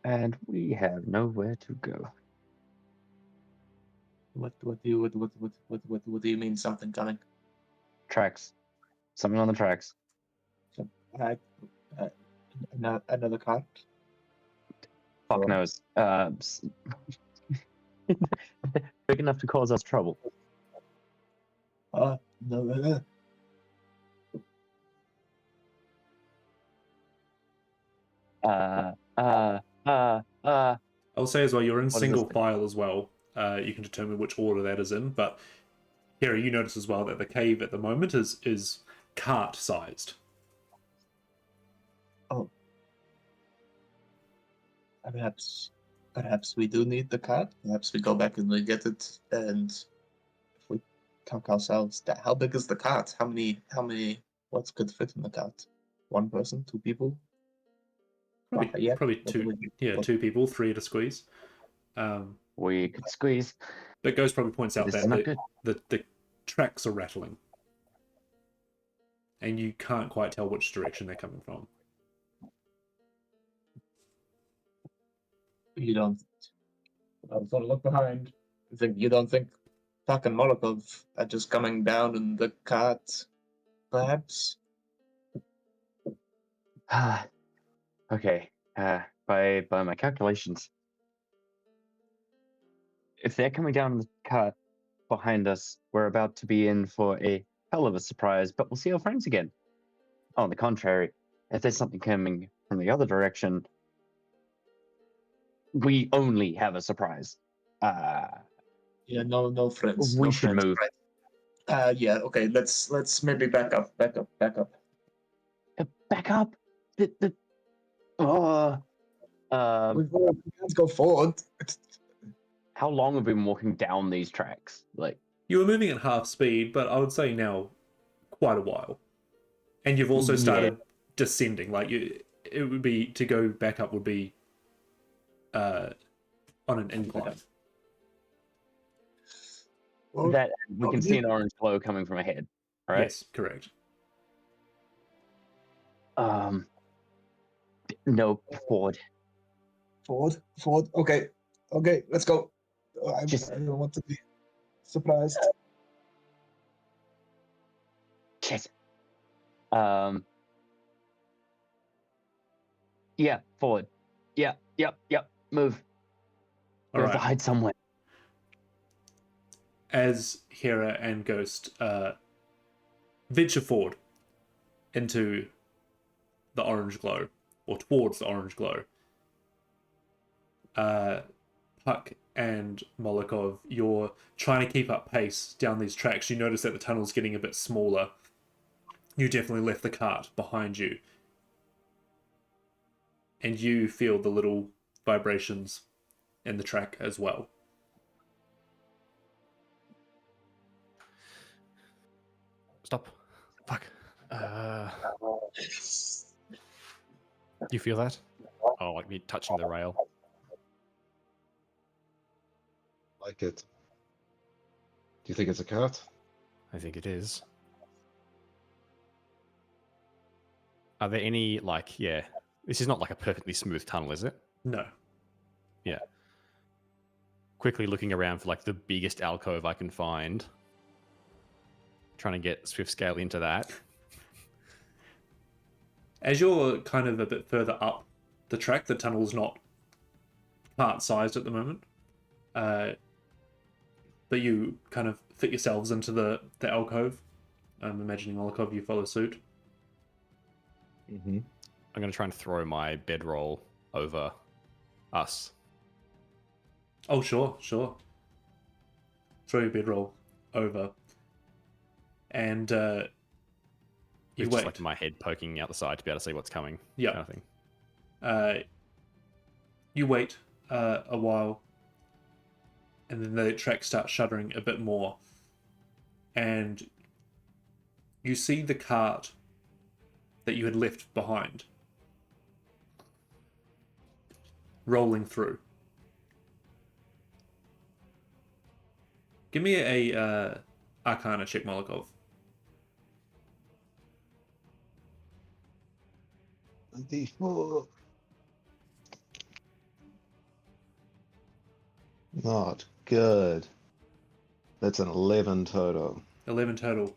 and we have nowhere to go. What do you mean something coming? Tracks. Something on the tracks. Another car? Fuck Or- knows. Big enough to cause us trouble. No. I'll say as well, you're in What is single this? file as well. You can determine which order that is in, but here you notice as well that the cave at the moment is cart sized. Oh. Perhaps we do need the cart. Perhaps we go back and we get it, and if we talk ourselves, how big is the cart? How many? What could fit in the cart? One person, two people? Yeah. Probably two people, three to squeeze. We could squeeze. But Ghost probably points out This is that not good. the tracks are rattling. And you can't quite tell which direction they're coming from. You don't. I'll sort of look behind. You don't think Tak and Molotov are just coming down in the cart, perhaps? Okay. By my calculations, if they're coming down the cart behind us, we're about to be in for a hell of a surprise, but we'll see our friends again. On the contrary, if there's something coming from the other direction, we only have a surprise. Yeah, no friends. We no should friends, move. Right. Yeah, okay, let's maybe back up. Back up. We can't go forward. How long have we been walking down these tracks? Like, You were moving at half speed, but I would say now quite a while. And you've also started descending. Like it would be to go back up would be on an incline. that we can see an orange glow coming from ahead, right? Yes, correct. No, forward. Forward. Okay, let's go. I don't want to be surprised. Shit. Yeah, forward. Yep. Move. We All have to right. hide somewhere. As Hera and Ghost venture forward into the orange glow, or towards the orange glow, Puck and Molokov, you're trying to keep up pace down these tracks. You notice that the tunnel's getting a bit smaller. You definitely left the cart behind you. And you feel the little vibrations in the track as well. Stop. Fuck. Do you feel that? Oh, like me touching the rail. Like it. Do you think it's a cart? I think it is. Are there any, like, yeah, this is not like a perfectly smooth tunnel, is it? No. Yeah. Quickly looking around for like the biggest alcove I can find. Trying to get Swift Scale into that. As you're kind of a bit further up the track, the tunnel's not part-sized at the moment. But you kind of fit yourselves into the alcove. I'm imagining alcove, you follow suit. Mm-hmm. I'm going to try and throw my bedroll over us. Oh, sure. Throw your bedroll over. And you With wait. just like my head poking out the side to be able to see what's coming. Yeah. Kind of thing. You wait a while, and then the track starts shuddering a bit more, and you see the cart that you had left behind rolling through. Give me a Arcana check, Molokov. D4. Not good. That's an 11 total. 11 total.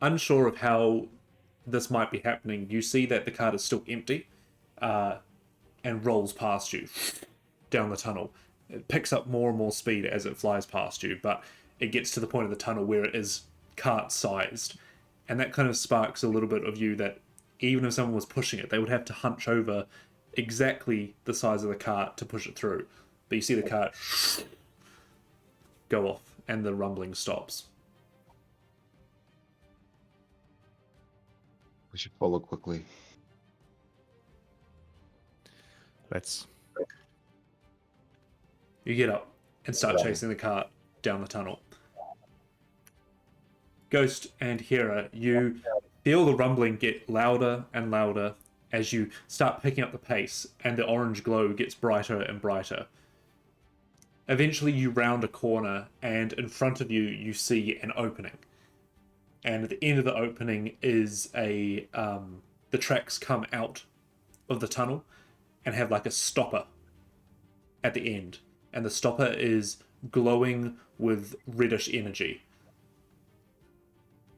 Unsure of how this might be happening, you see that the cart is still empty and rolls past you down the tunnel. It picks up more and more speed as it flies past you, but it gets to the point of the tunnel where it is cart-sized. And that kind of sparks a little bit of you that even if someone was pushing it, they would have to hunch over exactly the size of the cart to push it through. But you see the cart go off and the rumbling stops. We should follow quickly. Let's. You get up and start chasing the cart down the tunnel. Ghost and Hera, you feel the rumbling get louder and louder as you start picking up the pace, and the orange glow gets brighter and brighter. Eventually you round a corner, and in front of you, you see an opening. And at the end of the opening is the tracks come out of the tunnel and have like a stopper at the end. And the stopper is glowing with reddish energy.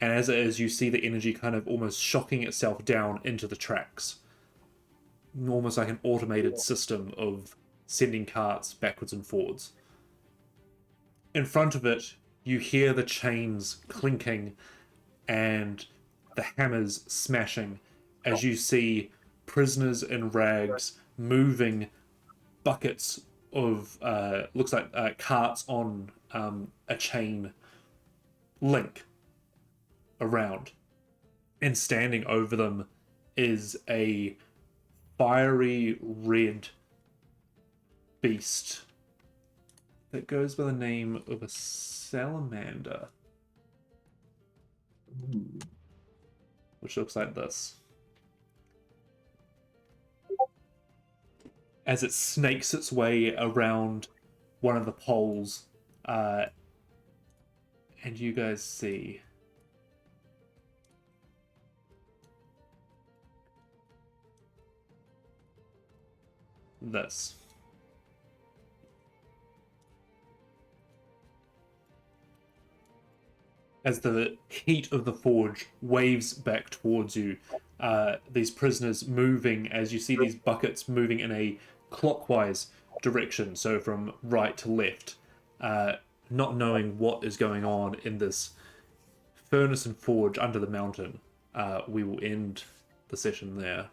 And as it is, you see the energy kind of almost shocking itself down into the tracks. Almost like an automated system of sending carts backwards and forwards. In front of it, you hear the chains clinking and the hammers smashing as you see prisoners in rags moving buckets of, looks like carts on a chain link around. And standing over them is a fiery red beast that goes by the name of a salamander. Which looks like this. As it snakes its way around one of the poles, and you guys see this. As the heat of the forge waves back towards you, these prisoners moving, as you see these buckets moving in a clockwise direction, so from right to left, not knowing what is going on in this furnace and forge under the mountain. We will end the session there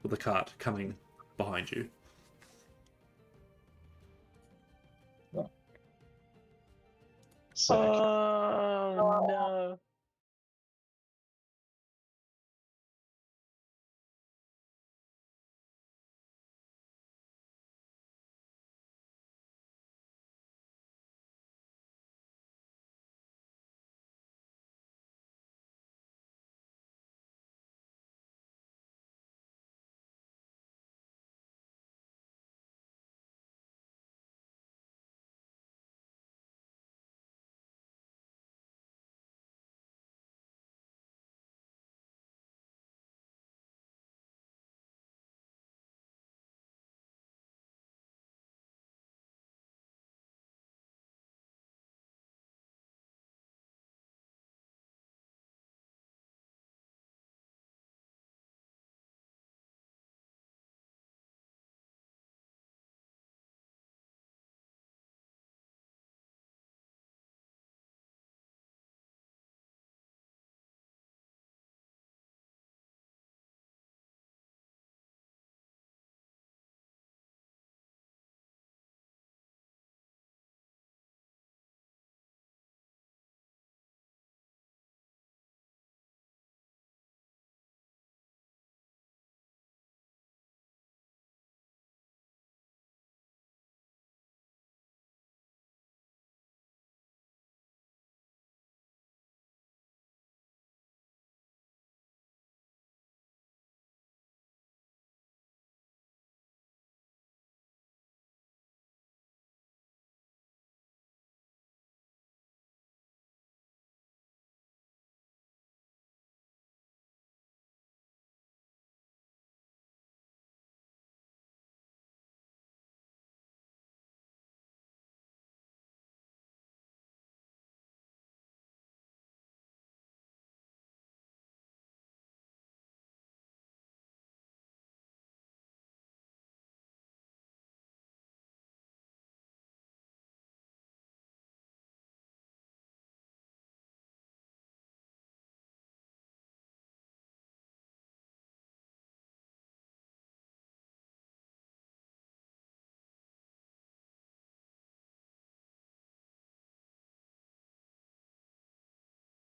with the cart coming behind you. Sick. Oh no.